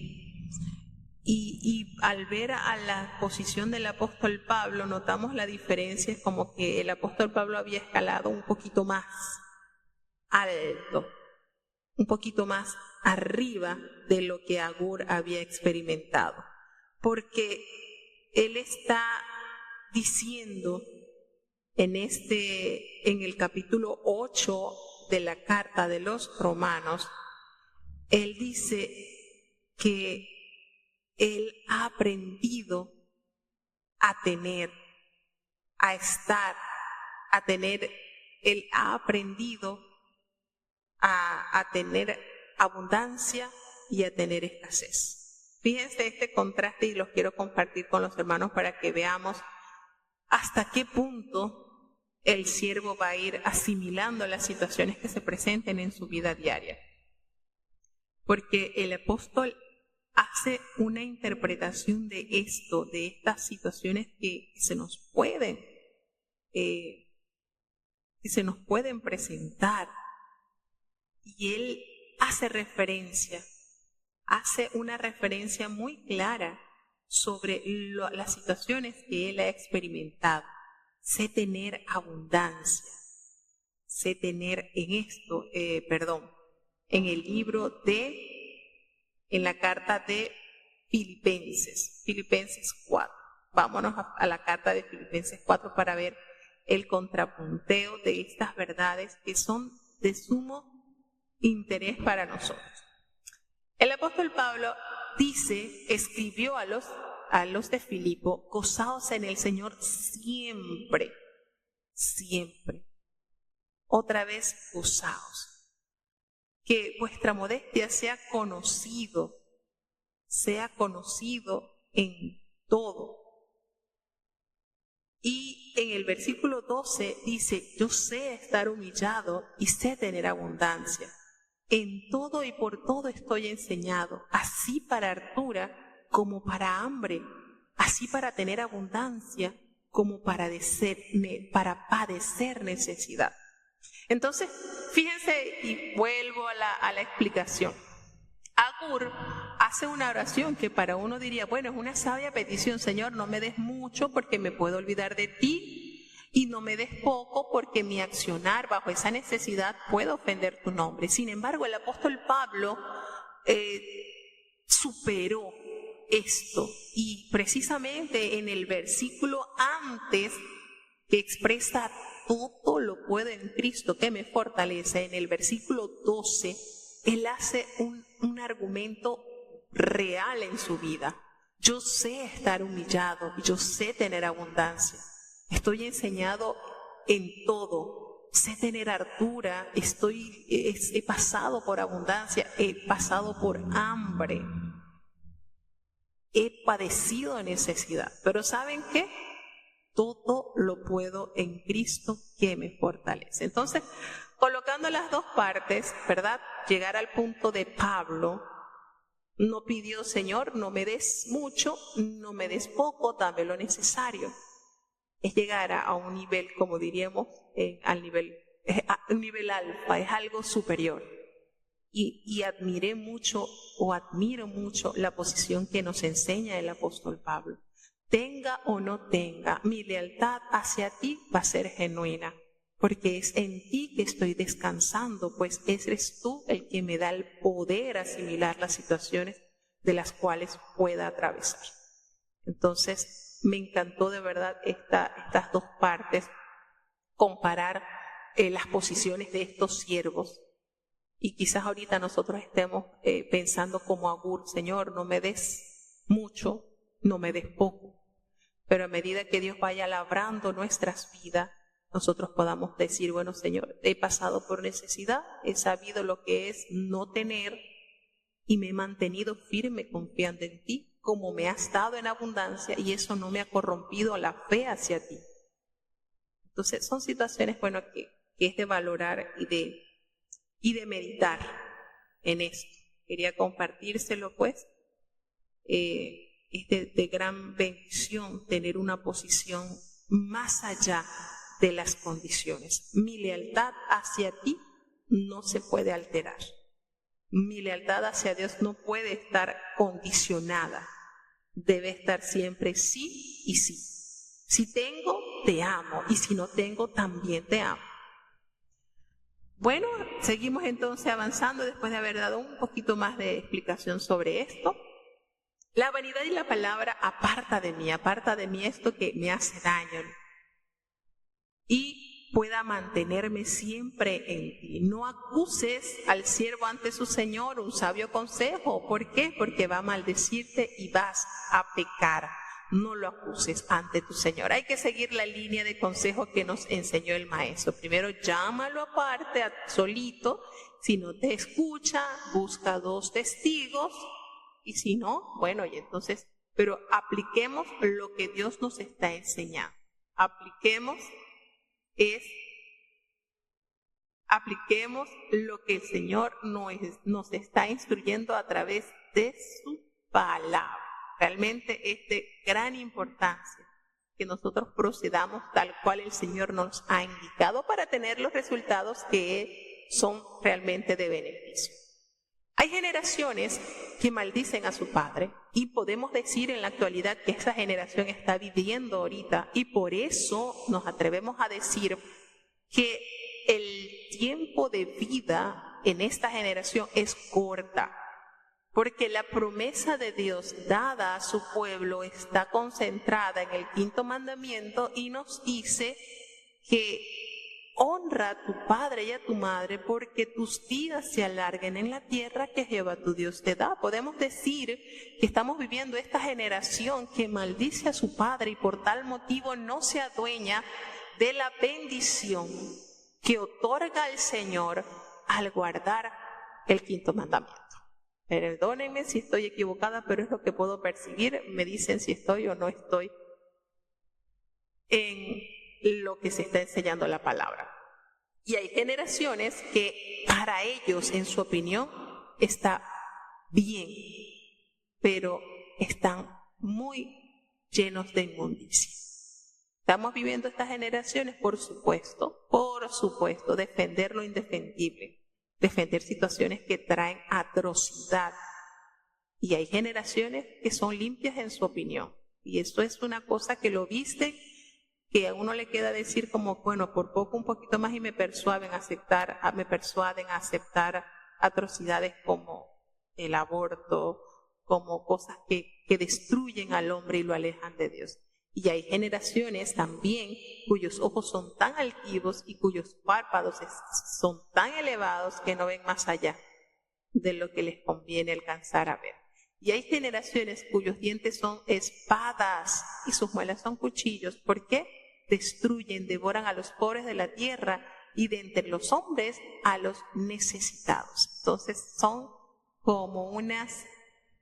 y al ver a la posición del apóstol Pablo, notamos la diferencia, es como que el apóstol Pablo había escalado un poquito más alto, un poquito más arriba de lo que Agur había experimentado, porque él está diciendo en el capítulo 8 de la carta de los Romanos, él dice que él ha aprendido a tener, a estar, a tener, él ha aprendido a tener abundancia y a tener escasez. Fíjense este contraste y los quiero compartir con los hermanos para que veamos hasta qué punto el siervo va a ir asimilando las situaciones que se presenten en su vida diaria. Porque el apóstol hace una interpretación de esto, de estas situaciones que se nos pueden y se nos pueden presentar. Y él hace una referencia muy clara sobre las situaciones que él ha experimentado. Sé tener abundancia, sé tener en el libro en la carta de Filipenses 4. Vámonos a la carta de Filipenses 4 para ver el contrapunteo de estas verdades que son de sumo interés para nosotros. El apóstol Pablo escribió a los de Filipo: gozaos en el Señor siempre, siempre. Otra vez, gozaos. Que vuestra modestia sea conocido en todo. Y en el versículo 12 dice: yo sé estar humillado y sé tener abundancia. En todo y por todo estoy enseñado, así para hartura como para hambre, así para tener abundancia como para padecer necesidad. Entonces, fíjense, y vuelvo a la explicación. Agur hace una oración que para uno diría, bueno, es una sabia petición: Señor, no me des mucho porque me puedo olvidar de ti, y no me des poco porque mi accionar bajo esa necesidad puede ofender tu nombre. Sin embargo, el apóstol Pablo superó esto, y precisamente en el versículo antes, que expresa todo lo puedo en Cristo que me fortalece, en el versículo 12, él hace un argumento real en su vida. Yo sé estar humillado, yo sé tener abundancia, estoy enseñado en todo, sé tener hartura, he pasado por abundancia, he pasado por hambre, he padecido necesidad. Pero ¿saben qué? Todo lo puedo en Cristo que me fortalece. Entonces, colocando las dos partes, ¿verdad? Llegar al punto de Pablo, no pidió: Señor, no me des mucho, no me des poco, dame lo necesario. Es llegar a un nivel, como diríamos, un nivel alfa, es algo superior. Y admiro mucho la posición que nos enseña el apóstol Pablo. Tenga o no tenga, mi lealtad hacia ti va a ser genuina, porque es en ti que estoy descansando, pues eres tú el que me da el poder asimilar las situaciones de las cuales pueda atravesar. Entonces, me encantó de verdad estas dos partes, comparar las posiciones de estos siervos. Y quizás ahorita nosotros estemos pensando como Agur: Señor, no me des mucho, no me des poco. Pero a medida que Dios vaya labrando nuestras vidas, nosotros podamos decir: bueno, Señor, he pasado por necesidad, he sabido lo que es no tener, y me he mantenido firme confiando en ti, como me has dado en abundancia, y eso no me ha corrompido la fe hacia ti. Entonces son situaciones, bueno, que es de valorar y de meditar en esto. Quería compartírselo, pues. Es de gran bendición tener una posición más allá de las condiciones. Mi lealtad hacia ti no se puede alterar. Mi lealtad hacia Dios no puede estar condicionada. Debe estar siempre sí y sí. Si tengo, te amo, y si no tengo, también te amo. Bueno, seguimos entonces avanzando después de haber dado un poquito más de explicación sobre esto. La vanidad y la palabra: aparta de mí esto que me hace daño, y pueda mantenerme siempre en ti. No acuses al siervo ante su señor, un sabio consejo. ¿Por qué? Porque va a maldecirte y vas a pecar. No lo acuses ante tu señor. Hay que seguir la línea de consejo que nos enseñó el maestro. Primero, llámalo aparte, solito. Si no te escucha, busca 2 testigos. Y si no, bueno, y entonces, pero apliquemos lo que Dios nos está enseñando. Apliquemos lo que el Señor nos está instruyendo a través de su palabra. Realmente es de gran importancia que nosotros procedamos tal cual el Señor nos ha indicado para tener los resultados que son realmente de beneficio. Hay generaciones que maldicen a su padre y podemos decir en la actualidad que esa generación está viviendo ahorita, y por eso nos atrevemos a decir que el tiempo de vida en esta generación es corta, porque la promesa de Dios dada a su pueblo está concentrada en el 5º mandamiento y nos dice que honra a tu padre y a tu madre porque tus días se alarguen en la tierra que Jehová tu Dios te da. Podemos decir que estamos viviendo esta generación que maldice a su padre y por tal motivo no se adueña de la bendición que otorga el Señor al guardar el 5º mandamiento. Perdónenme si estoy equivocada, pero es lo que puedo percibir. Me dicen si estoy o no estoy en lo que se está enseñando la palabra. Y hay generaciones que para ellos, en su opinión, está bien, pero están muy llenos de inmundicia. ¿Estamos viviendo estas generaciones? Por supuesto, defender lo indefendible, defender situaciones que traen atrocidad. Y hay generaciones que son limpias en su opinión. Y esto es una cosa que lo visten, que a uno le queda decir como, bueno, por poco un poquito más y me persuaden a aceptar atrocidades como el aborto, como cosas que destruyen al hombre y lo alejan de Dios. Y hay generaciones también cuyos ojos son tan altivos y cuyos párpados son tan elevados que no ven más allá de lo que les conviene alcanzar a ver. Y hay generaciones cuyos dientes son espadas y sus muelas son cuchillos. ¿Por qué? Destruyen, devoran a los pobres de la tierra y de entre los hombres a los necesitados. Entonces son como unas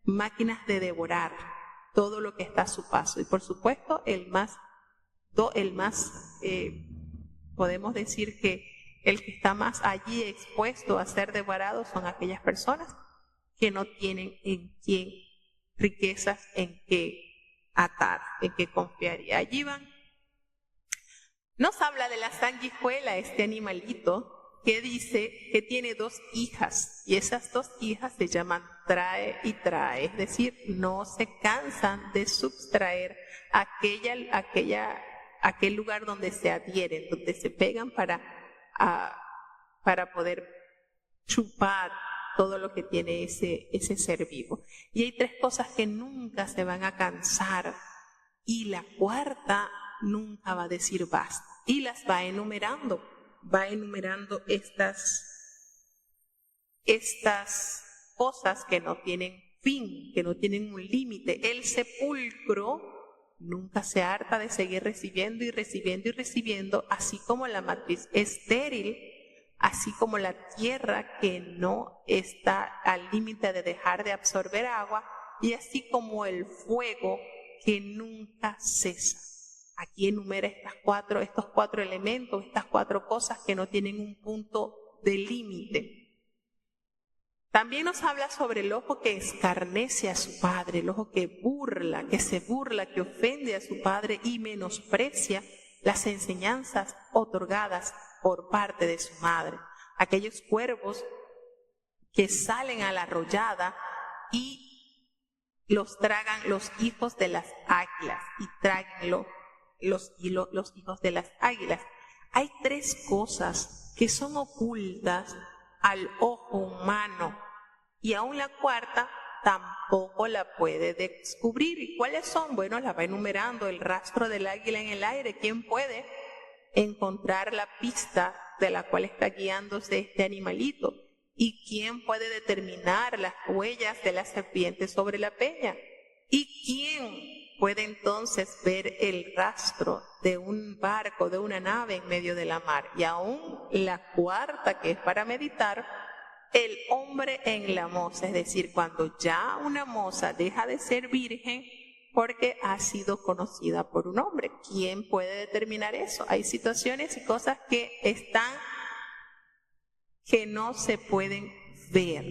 máquinas de devorar todo lo que está a su paso. Y por supuesto, podemos decir que el que está más allí expuesto a ser devorado son aquellas personas que no tienen en quién riquezas en qué atar, en qué confiar. Y allí van. Nos habla de la sanguijuela, este animalito, que dice que tiene 2 hijas, y esas 2 hijas se llaman trae y trae, es decir, no se cansan de sustraer aquel lugar donde se adhieren, donde se pegan para poder chupar todo lo que tiene ese ser vivo. Y hay 3 cosas que nunca se van a cansar, y la 4ª nunca va a decir basta, y las va enumerando estas cosas que no tienen fin, que no tienen un límite. El sepulcro nunca se harta de seguir recibiendo y recibiendo y recibiendo, así como la matriz estéril, así como la tierra que no está al límite de dejar de absorber agua, y así como el fuego que nunca cesa. Aquí enumera estos 4 elementos, estas 4 cosas que no tienen un punto de límite. También nos habla sobre el ojo que escarnece a su padre, el ojo que se burla, que ofende a su padre y menosprecia las enseñanzas otorgadas por parte de su madre. Aquellos cuervos que salen a la arrollada y los tragan los hijos de las águilas, y tráganlo los hijos de las águilas. Hay 3 cosas que son ocultas al ojo humano, y aún la 4ª tampoco la puede descubrir. ¿Y cuáles son? Bueno, la va enumerando: el rastro del águila en el aire. ¿Quién puede encontrar la pista de la cual está guiándose este animalito? ¿Y quién puede determinar las huellas de la serpiente sobre la peña? ¿Y quién puede entonces ver el rastro de un barco, de una nave en medio de la mar? Y aún la 4ª, que es para meditar, el hombre en la moza, es decir, cuando ya una moza deja de ser virgen porque ha sido conocida por un hombre. ¿Quién puede determinar eso? Hay situaciones y cosas que no se pueden ver.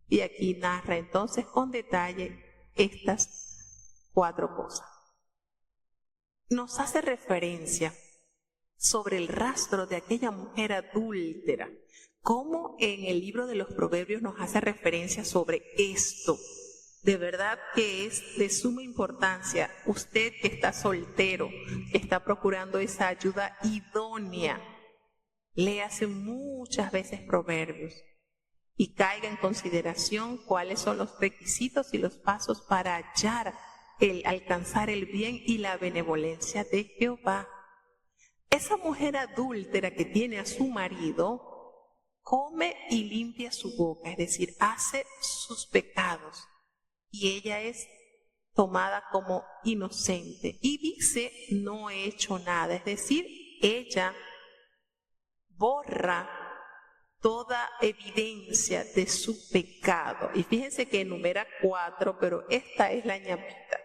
Y aquí narra entonces con detalle estas 4 cosas. nos hace referencia sobre el rastro de aquella mujer adúltera. Cómo en el libro de los Proverbios nos hace referencia sobre esto. De verdad que es de suma importancia. Usted que está soltero, que está procurando esa ayuda idónea, léase muchas veces Proverbios y caiga en consideración cuáles son los requisitos y los pasos para alcanzar el bien y la benevolencia de Jehová. Esa mujer adúltera que tiene a su marido come y limpia su boca, es decir, hace sus pecados, y ella es tomada como inocente y dice: no he hecho nada, es decir, ella borra toda evidencia de su pecado. Y fíjense que enumera 4, pero esta es la ñapita.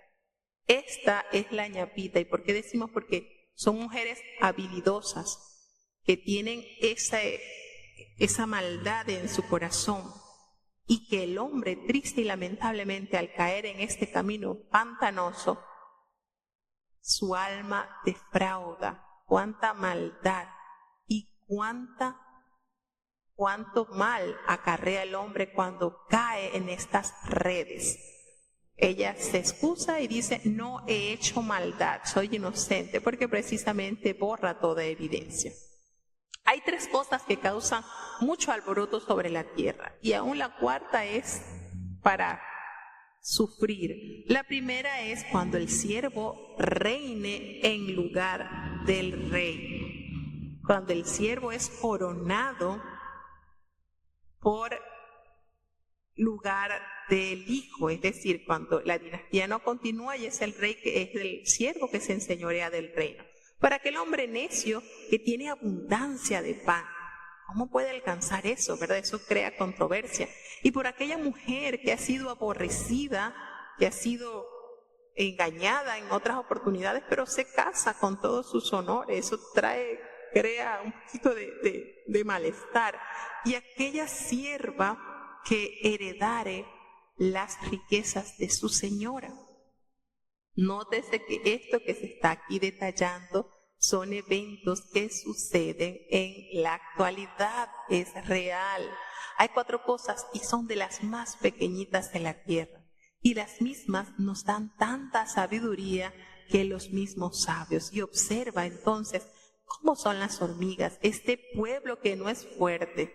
Esta es la ñapita. ¿Y por qué decimos? Porque son mujeres habilidosas que tienen esa maldad en su corazón, y que el hombre, triste y lamentablemente, al caer en este camino pantanoso, su alma defrauda. Cuánta maldad y cuánto mal acarrea el hombre cuando cae en estas redes. Ella se excusa y dice: no he hecho maldad, soy inocente, porque precisamente borra toda evidencia. Hay 3 cosas que causan mucho alboroto sobre la tierra, y aún la 4ª es para sufrir. La primera es cuando el siervo reine en lugar del rey. Cuando el siervo es coronado por lugar del hijo, es decir, cuando la dinastía no continúa y es el rey que es el siervo que se enseñorea del reino. Para aquel hombre necio que tiene abundancia de pan, ¿cómo puede alcanzar eso, verdad? Eso crea controversia. Y por aquella mujer que ha sido aborrecida, que ha sido engañada en otras oportunidades, pero se casa con todos sus honores, eso crea un poquito de malestar. Y aquella sierva que heredare las riquezas de su señora. Nótese que esto que se está aquí detallando son eventos que suceden en la actualidad, es real. Hay 4 cosas y son de las más pequeñitas de la tierra, y las mismas nos dan tanta sabiduría que los mismos sabios. Y observa entonces cómo son las hormigas, este pueblo que no es fuerte,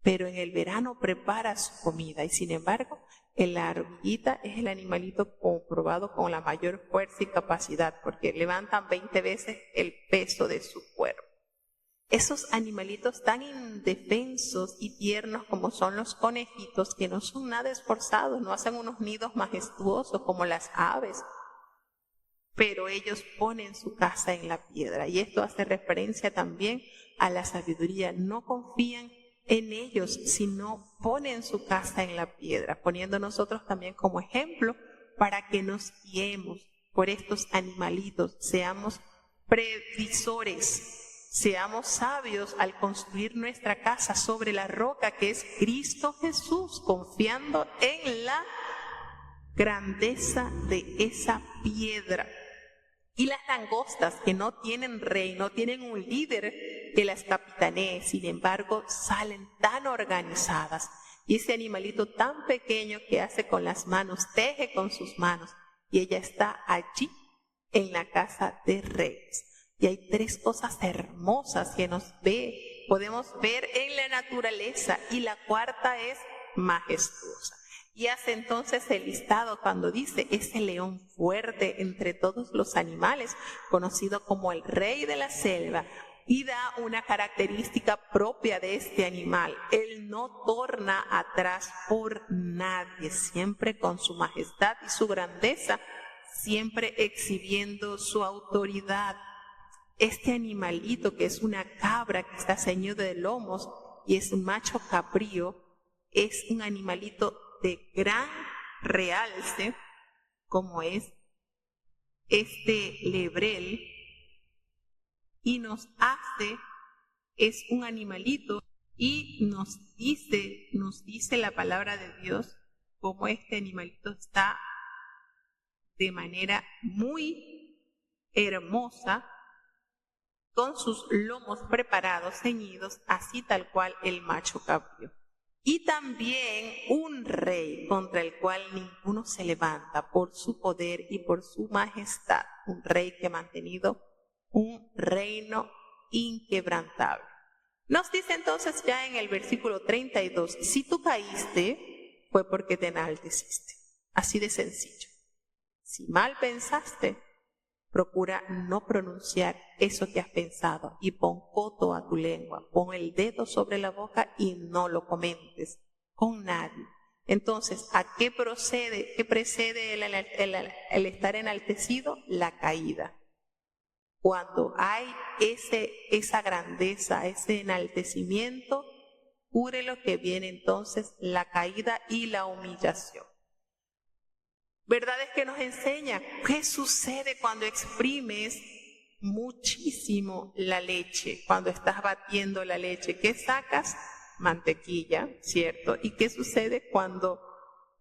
pero en el verano prepara su comida, y sin embargo la hormiguita es el animalito comprobado con la mayor fuerza y capacidad, porque levantan 20 veces el peso de su cuerpo. Esos animalitos tan indefensos y tiernos como son los conejitos, que no son nada esforzados, no hacen unos nidos majestuosos como las aves, pero ellos ponen su casa en la piedra, y esto hace referencia también a la sabiduría. No confían en ellos, sino ponen su casa en la piedra, poniendo nosotros también como ejemplo para que nos guiemos por estos animalitos, seamos previsores, seamos sabios al construir nuestra casa sobre la roca que es Cristo Jesús, confiando en la grandeza de esa piedra. Y las langostas, que no tienen rey, no tienen un líder que las capitanee, sin embargo salen tan organizadas. Y ese animalito tan pequeño que hace con las manos, teje con sus manos, y ella está allí en la casa de reyes. Y hay 3 cosas hermosas que podemos ver en la naturaleza, y la 4ª es majestuosa. Y hace entonces el listado cuando dice: ese león fuerte entre todos los animales, conocido como el rey de la selva, y da una característica propia de este animal: él no torna atrás por nadie, siempre con su majestad y su grandeza, siempre exhibiendo su autoridad. Este animalito, que es una cabra que está ceñido de lomos y es un macho cabrío, es un animalito de gran realce, como es este lebrel, y es un animalito, y nos dice la palabra de Dios cómo este animalito está de manera muy hermosa, con sus lomos preparados, ceñidos, así tal cual el macho cabrío. Y también un rey contra el cual ninguno se levanta por su poder y por su majestad, un rey que ha mantenido un reino inquebrantable. Nos dice entonces ya en el versículo 32, si tú caíste, fue porque te enalteciste. Así de sencillo. Si mal pensaste, procura no pronunciar eso que has pensado y pon coto a tu lengua, pon el dedo sobre la boca y no lo comentes con nadie. Entonces, ¿a qué procede? ¿Qué precede el estar enaltecido? La caída. Cuando hay esa grandeza, ese enaltecimiento, ocurre lo que viene entonces la caída y la humillación. ¿Verdad es que nos enseña qué sucede cuando exprimes muchísimo la leche, cuando estás batiendo la leche? ¿Qué sacas? Mantequilla, ¿cierto? ¿Y qué sucede cuando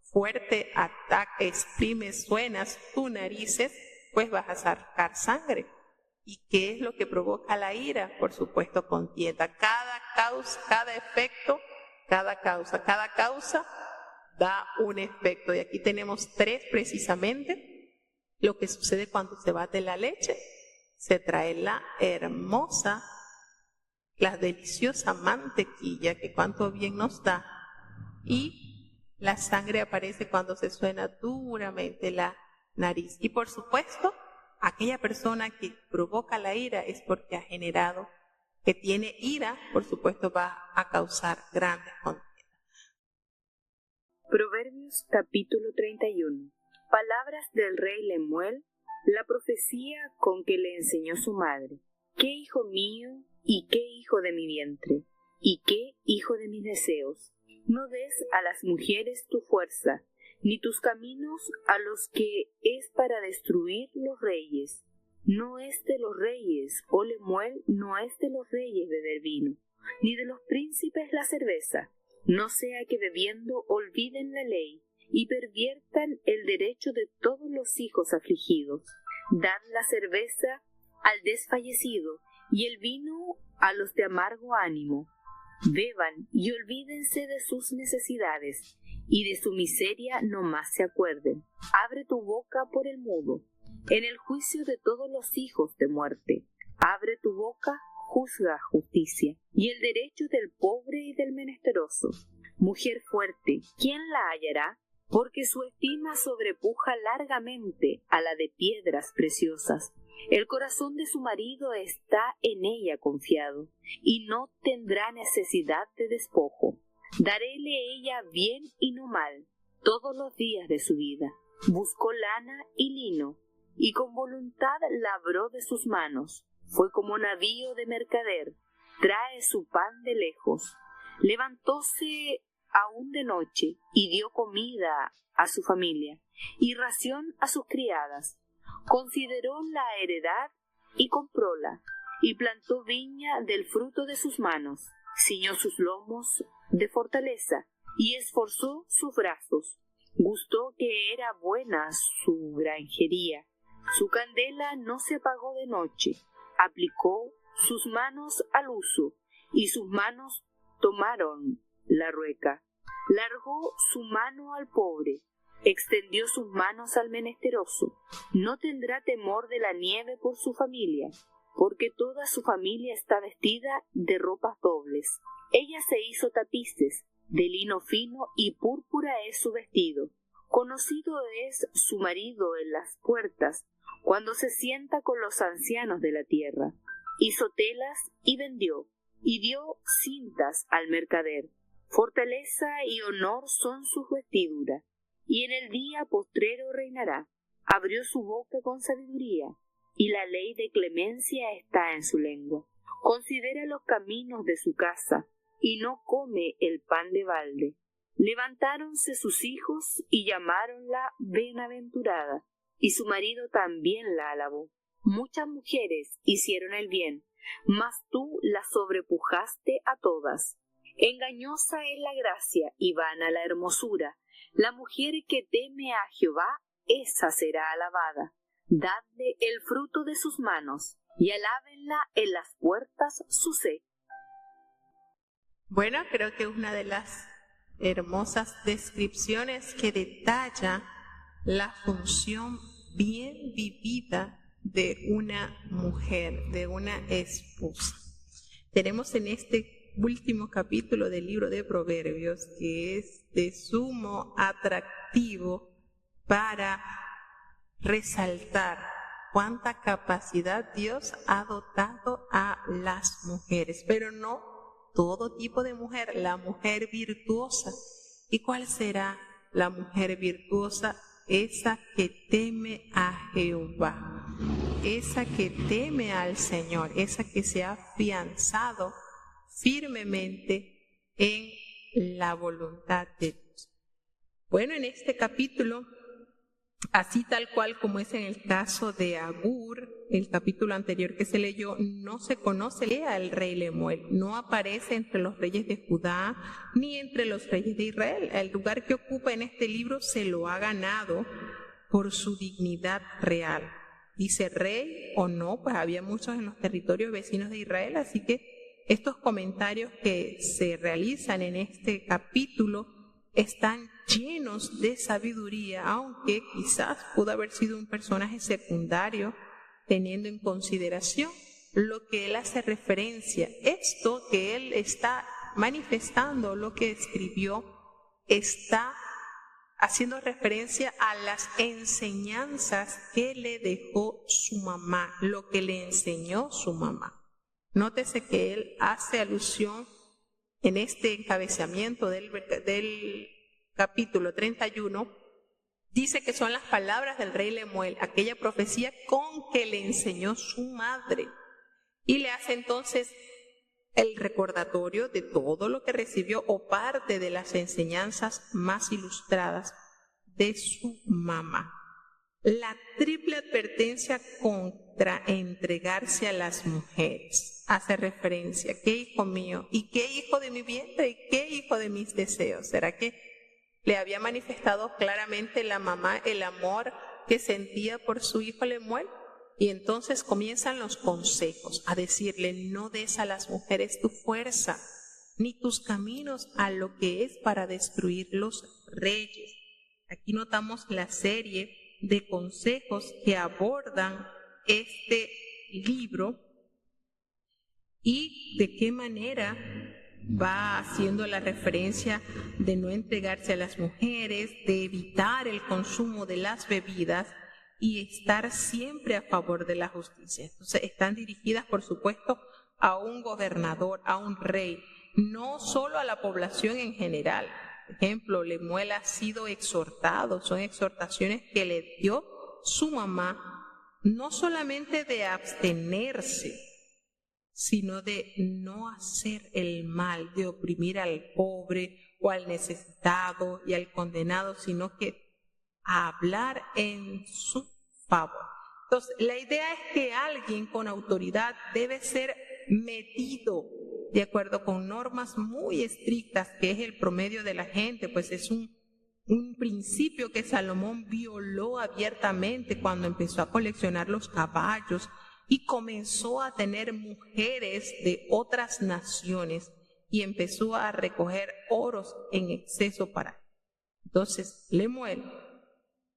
fuerte ataque, exprimes, suenas tus narices? Pues vas a sacar sangre. ¿Y qué es lo que provoca la ira? Por supuesto, contienda. Cada causa da un efecto. Y aquí tenemos 3 precisamente. Lo que sucede cuando se bate la leche. Se trae la hermosa, la deliciosa mantequilla que cuánto bien nos da. Y la sangre aparece cuando se suena duramente la nariz. Y por supuesto, aquella persona que provoca la ira es porque ha generado, que tiene ira, por supuesto va a causar grandes contiendas. Proverbios capítulo 31. Palabras del rey Lemuel, la profecía con que le enseñó su madre. ¿Qué hijo mío y qué hijo de mi vientre? ¿Y qué hijo de mis deseos? No des a las mujeres tu fuerza, ni tus caminos a los que es para destruir los reyes. No es de los reyes, oh Lemuel, no es de los reyes beber vino, ni de los príncipes la cerveza. No sea que bebiendo olviden la ley y perviertan el derecho de todos los hijos afligidos. Dad la cerveza al desfallecido y el vino a los de amargo ánimo. Beban y olvídense de sus necesidades, y de su miseria no más se acuerden. Abre tu boca por el mudo, en el juicio de todos los hijos de muerte. Abre tu boca, juzga justicia, y el derecho del pobre y del menesteroso. Mujer fuerte, ¿quién la hallará? Porque su estima sobrepuja largamente a la de piedras preciosas. El corazón de su marido está en ella confiado, y no tendrá necesidad de despojo. Daréle ella bien y no mal, todos los días de su vida. Buscó lana y lino, y con voluntad labró de sus manos. Fue como navío de mercader, trae su pan de lejos. Levantóse aún de noche, y dio comida a su familia, y ración a sus criadas. Consideró la heredad y compróla, y plantó viña del fruto de sus manos. Ciñó sus lomos de fortaleza, y esforzó sus brazos. Gustó que era buena su granjería. Su candela no se apagó de noche. Aplicó sus manos al uso, y sus manos tomaron la rueca. Largó su mano al pobre, extendió sus manos al menesteroso. No tendrá temor de la nieve por su familia, porque toda su familia está vestida de ropas dobles. Ella se hizo tapices, de lino fino y púrpura es su vestido. Conocido es su marido en las puertas, cuando se sienta con los ancianos de la tierra. Hizo telas y vendió, y dio cintas al mercader. Fortaleza y honor son sus vestiduras, y en el día postrero reinará. Abrió su boca con sabiduría, y la ley de clemencia está en su lengua. Considera los caminos de su casa, y no come el pan de balde. Levantáronse sus hijos y llamáronla bienaventurada, y su marido también la alabó. Muchas mujeres hicieron el bien, mas tú las sobrepujaste a todas. Engañosa es la gracia y vana la hermosura. La mujer que teme a Jehová, esa será alabada. Dadle el fruto de sus manos, y alábenla en las puertas su sed. Bueno, creo que una de las hermosas descripciones que detalla la función bien vivida de una mujer, de una esposa. Tenemos en este último capítulo del libro de Proverbios, que es de sumo atractivo para resaltar cuánta capacidad Dios ha dotado a las mujeres, pero no todo tipo de mujer, la mujer virtuosa. ¿Y cuál será la mujer virtuosa? Esa que teme a Jehová, esa que teme al Señor, esa que se ha afianzado firmemente en la voluntad de Dios. Bueno, en este capítulo, así tal cual como es en el caso de Agur, el capítulo anterior que se leyó, no se conoce al rey Lemuel, no aparece entre los reyes de Judá ni entre los reyes de Israel. El lugar que ocupa en este libro se lo ha ganado por su dignidad real. Dice rey o no, pues había muchos en los territorios vecinos de Israel, así que estos comentarios que se realizan en este capítulo están llenos de sabiduría, aunque quizás pudo haber sido un personaje secundario, teniendo en consideración lo que él hace referencia. Esto que él está manifestando, lo que escribió, está haciendo referencia a las enseñanzas que le dejó su mamá, lo que le enseñó su mamá. Nótese que él hace alusión en este encabezamiento del capítulo 31, dice que son las palabras del rey Lemuel, aquella profecía con que le enseñó su madre. Y le hace entonces el recordatorio de todo lo que recibió o parte de las enseñanzas más ilustradas de su mamá. La triple advertencia contra entregarse a las mujeres hace referencia, ¿qué hijo mío? ¿Y qué hijo de mi vientre? ¿Y qué hijo de mis deseos? ¿Será que le había manifestado claramente la mamá el amor que sentía por su hijo Lemuel? Y entonces comienzan los consejos a decirle: no des a las mujeres tu fuerza, ni tus caminos a lo que es para destruir los reyes. Aquí notamos la serie de consejos que abordan este libro y de qué manera va haciendo la referencia de no entregarse a las mujeres, de evitar el consumo de las bebidas y estar siempre a favor de la justicia. Entonces están dirigidas, por supuesto, a un gobernador, a un rey, no solo a la población en general. Por ejemplo, Lemuel ha sido exhortado, son exhortaciones que le dio su mamá, no solamente de abstenerse, sino de no hacer el mal, de oprimir al pobre o al necesitado y al condenado, sino que a hablar en su favor. Entonces, la idea es que alguien con autoridad debe ser medido de acuerdo con normas muy estrictas, que es el promedio de la gente, pues es un principio que Salomón violó abiertamente cuando empezó a coleccionar los caballos y comenzó a tener mujeres de otras naciones y empezó a recoger oros en exceso para él. Entonces, Lemuel,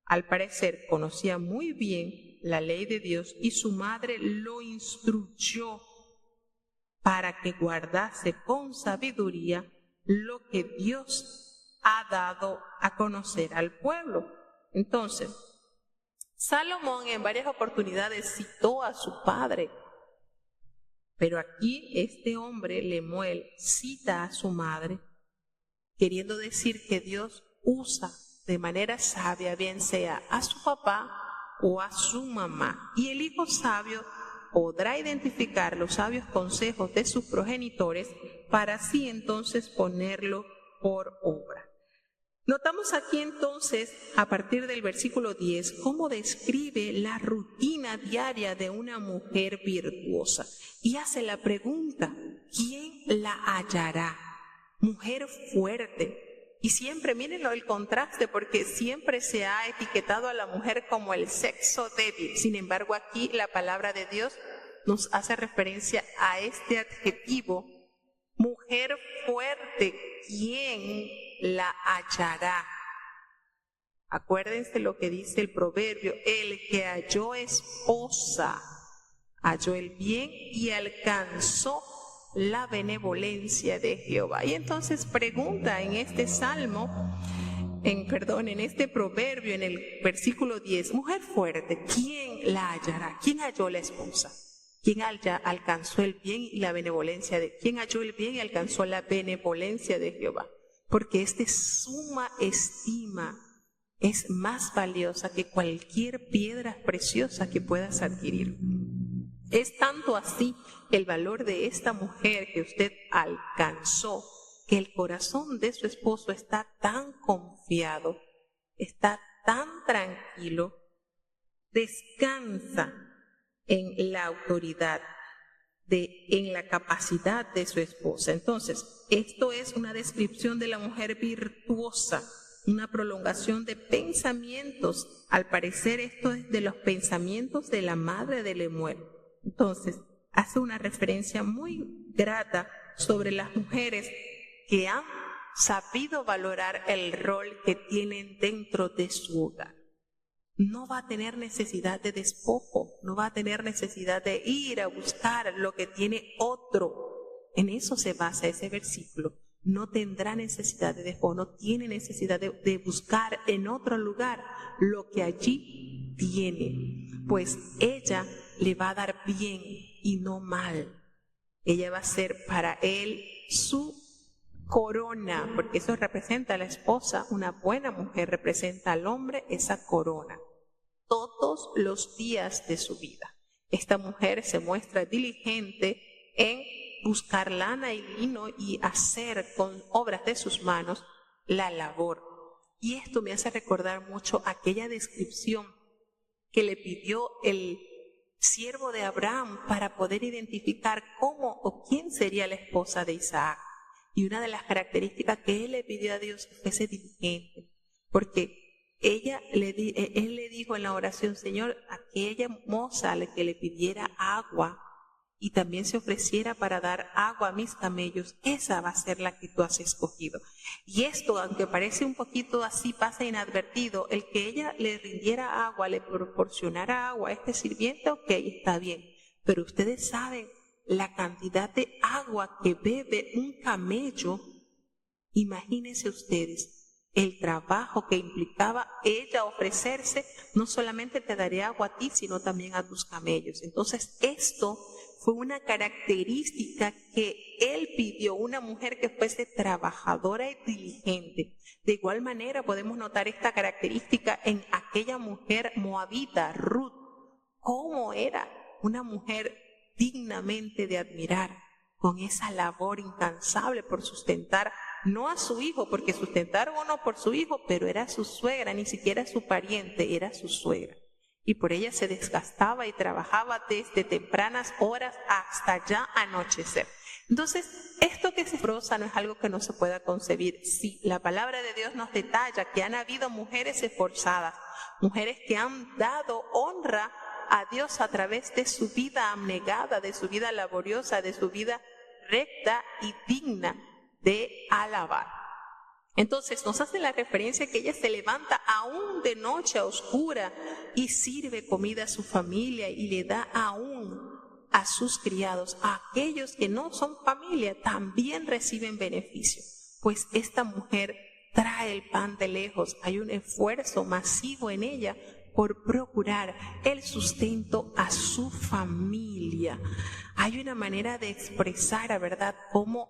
al parecer, conocía muy bien la ley de Dios y su madre lo instruyó para que guardase con sabiduría lo que Dios ha dado a conocer al pueblo. Entonces, Salomón en varias oportunidades citó a su padre, pero aquí este hombre, Lemuel, cita a su madre, queriendo decir que Dios usa de manera sabia, bien sea a su papá o a su mamá. Y el hijo sabio podrá identificar los sabios consejos de sus progenitores para así entonces ponerlo por obra. Notamos aquí entonces, a partir del versículo 10, cómo describe la rutina diaria de una mujer virtuosa y hace la pregunta: ¿quién la hallará? Mujer fuerte, Y siempre, mírenlo, el contraste, porque siempre se ha etiquetado a la mujer como el sexo débil. Sin embargo, aquí la palabra de Dios nos hace referencia a este adjetivo, mujer fuerte, ¿quién la hallará? Acuérdense lo que dice el proverbio, el que halló esposa, halló el bien y alcanzó la benevolencia de Jehová. Y entonces pregunta en este salmo, en este proverbio, en el versículo 10, mujer fuerte, ¿quién la hallará? ¿Quién halló la esposa? ¿Quién alcanzó el bien y la benevolencia de? ¿Quién halló el bien y alcanzó la benevolencia de Jehová? Porque es de suma estima, es más valiosa que cualquier piedra preciosa que puedas adquirir. Es tanto así el valor de esta mujer que usted alcanzó, que el corazón de su esposo está tan confiado, está tan tranquilo, descansa en la autoridad, en la capacidad de su esposa. Entonces, esto es una descripción de la mujer virtuosa, una prolongación de pensamientos. Al parecer esto es de los pensamientos de la madre de Lemuel. Entonces, hace una referencia muy grata sobre las mujeres que han sabido valorar el rol que tienen dentro de su hogar. No va a tener necesidad de despojo, no va a tener necesidad de ir a buscar lo que tiene otro. En eso se basa ese versículo. No tendrá necesidad de despojo, no tiene necesidad de buscar en otro lugar lo que allí tiene, pues ella le va a dar bien y no mal. Ella va a ser para él su corona, porque eso representa a la esposa. Una buena mujer representa al hombre esa corona todos los días de su vida. Esta mujer se muestra diligente en buscar lana y lino y hacer con obras de sus manos la labor. Y esto me hace recordar mucho aquella descripción que le pidió el siervo de Abraham para poder identificar cómo o quién sería la esposa de Isaac. Y una de las características que él le pidió a Dios fue ser diligente, porque él le dijo en la oración, Señor, aquella moza a la que le pidiera agua y también se ofreciera para dar agua a mis camellos, esa va a ser la que tú has escogido. Y esto, aunque parece un poquito así, pasa inadvertido, el que ella le rindiera agua, le proporcionara agua a este sirviente, ok, está bien, pero ustedes saben la cantidad de agua que bebe un camello. Imagínense ustedes el trabajo que implicaba ella ofrecerse, no solamente te daré agua a ti, sino también a tus camellos. Entonces esto fue una característica que él pidió, una mujer que fuese trabajadora y diligente. De igual manera podemos notar esta característica en aquella mujer moabita, Ruth. ¿Cómo era una mujer dignamente de admirar, con esa labor incansable por sustentar no a su hijo, porque sustentaron uno por su hijo, pero era su suegra, ni siquiera su pariente, era su suegra. Y por ella se desgastaba y trabajaba desde tempranas horas hasta ya anochecer. Entonces, esto que se prosa no es algo que no se pueda concebir. Sí, la palabra de Dios nos detalla que han habido mujeres esforzadas, mujeres que han dado honra a Dios a través de su vida abnegada, de su vida laboriosa, de su vida recta y digna de alabar. Entonces nos hace la referencia que ella se levanta aún de noche a oscura y sirve comida a su familia y le da aún a sus criados. A aquellos que no son familia también reciben beneficio, pues esta mujer trae el pan de lejos. Hay un esfuerzo masivo en ella por procurar el sustento a su familia. Hay una manera de expresar, ¿verdad?, cómo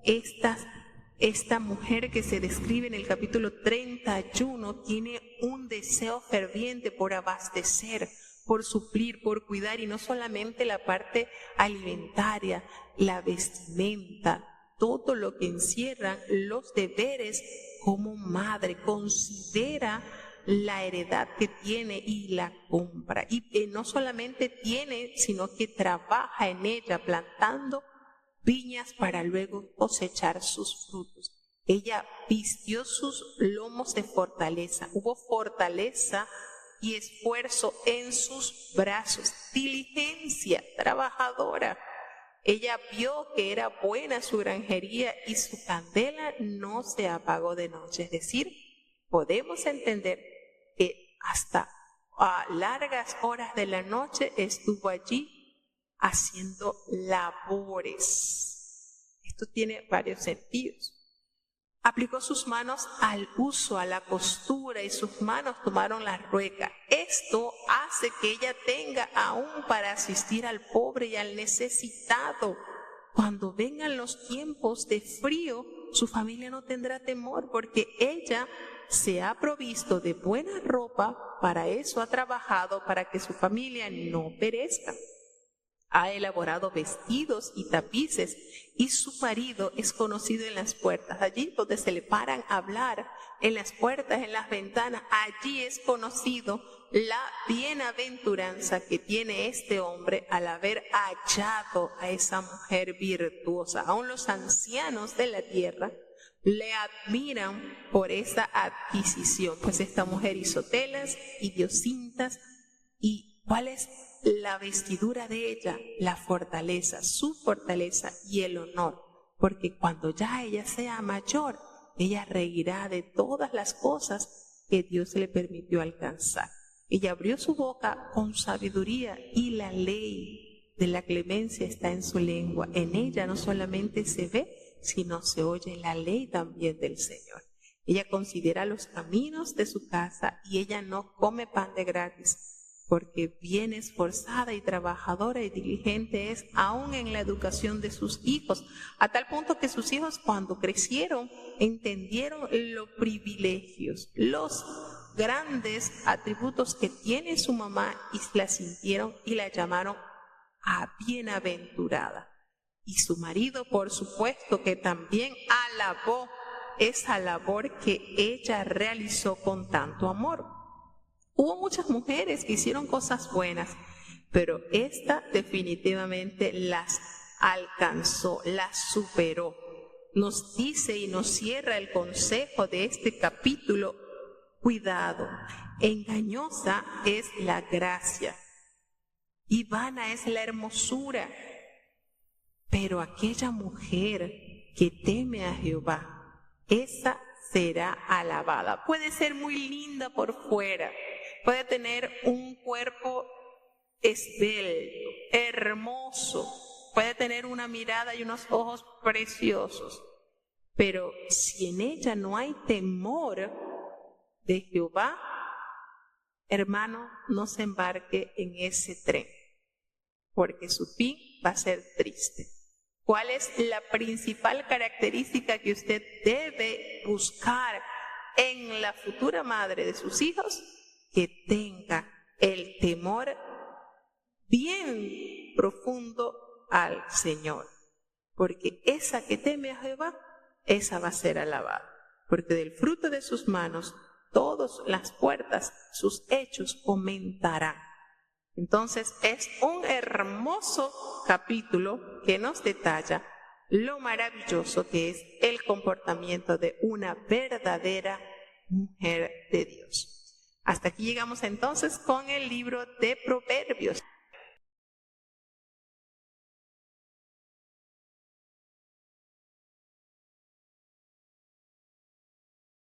esta mujer que se describe en el capítulo 31 tiene un deseo ferviente por abastecer, por suplir, por cuidar, y no solamente la parte alimentaria, la vestimenta, todo lo que encierran los deberes como madre. Considera la heredad que tiene y la compra. Y no solamente tiene, sino que trabaja en ella, plantando viñas para luego cosechar sus frutos. Ella vistió sus lomos de fortaleza. Hubo fortaleza y esfuerzo en sus brazos, diligencia, trabajadora. Ella vio que era buena su granjería y su candela no se apagó de noche. Es decir, podemos entender que hasta a largas horas de la noche estuvo allí haciendo labores. Esto tiene varios sentidos. Aplicó sus manos al uso, a la costura, y sus manos tomaron la rueca. Esto hace que ella tenga aún para asistir al pobre y al necesitado. Cuando vengan los tiempos de frío, su familia no tendrá temor porque ella se ha provisto de buena ropa. Para eso ha trabajado, para que su familia no perezca. Ha elaborado vestidos y tapices, y su marido es conocido en las puertas. Allí donde se le paran a hablar, en las puertas, en las ventanas, allí es conocido la bienaventuranza que tiene este hombre al haber hallado a esa mujer virtuosa. Aún los ancianos de la tierra le admiran por esa adquisición, pues esta mujer hizo telas y dio cintas. ¿Y cuál es la vestidura de ella? La fortaleza, su fortaleza y el honor, porque cuando ya ella sea mayor, ella reirá de todas las cosas que Dios le permitió alcanzar. Ella abrió su boca con sabiduría y la ley de la clemencia está en su lengua. En ella no solamente se ve, sino se oye la ley también del Señor. Ella considera los caminos de su casa y ella no come pan de gratis, porque bien esforzada y trabajadora y diligente es aún en la educación de sus hijos, a tal punto que sus hijos cuando crecieron entendieron los privilegios, los grandes atributos que tiene su mamá y la sintieron y la llamaron a bienaventurada. Y su marido, por supuesto, que también alabó esa labor que ella realizó con tanto amor. Hubo muchas mujeres que hicieron cosas buenas, pero esta definitivamente las alcanzó, las superó. Nos dice y nos cierra el consejo de este capítulo: cuidado, engañosa es la gracia y vana es la hermosura, pero aquella mujer que teme a Jehová, esa será alabada. Puede ser muy linda por fuera, puede tener un cuerpo esbelto, hermoso, puede tener una mirada y unos ojos preciosos, pero si en ella no hay temor de Jehová, hermano, no se embarque en ese tren, porque su fin va a ser triste. ¿Cuál es la principal característica que usted debe buscar en la futura madre de sus hijos? Que tenga el temor bien profundo al Señor, porque esa que teme a Jehová, esa va a ser alabada, porque del fruto de sus manos todas las puertas, sus hechos comentarán. Entonces es un hermoso capítulo que nos detalla lo maravilloso que es el comportamiento de una verdadera mujer de Dios. Hasta aquí llegamos entonces con el libro de Proverbios.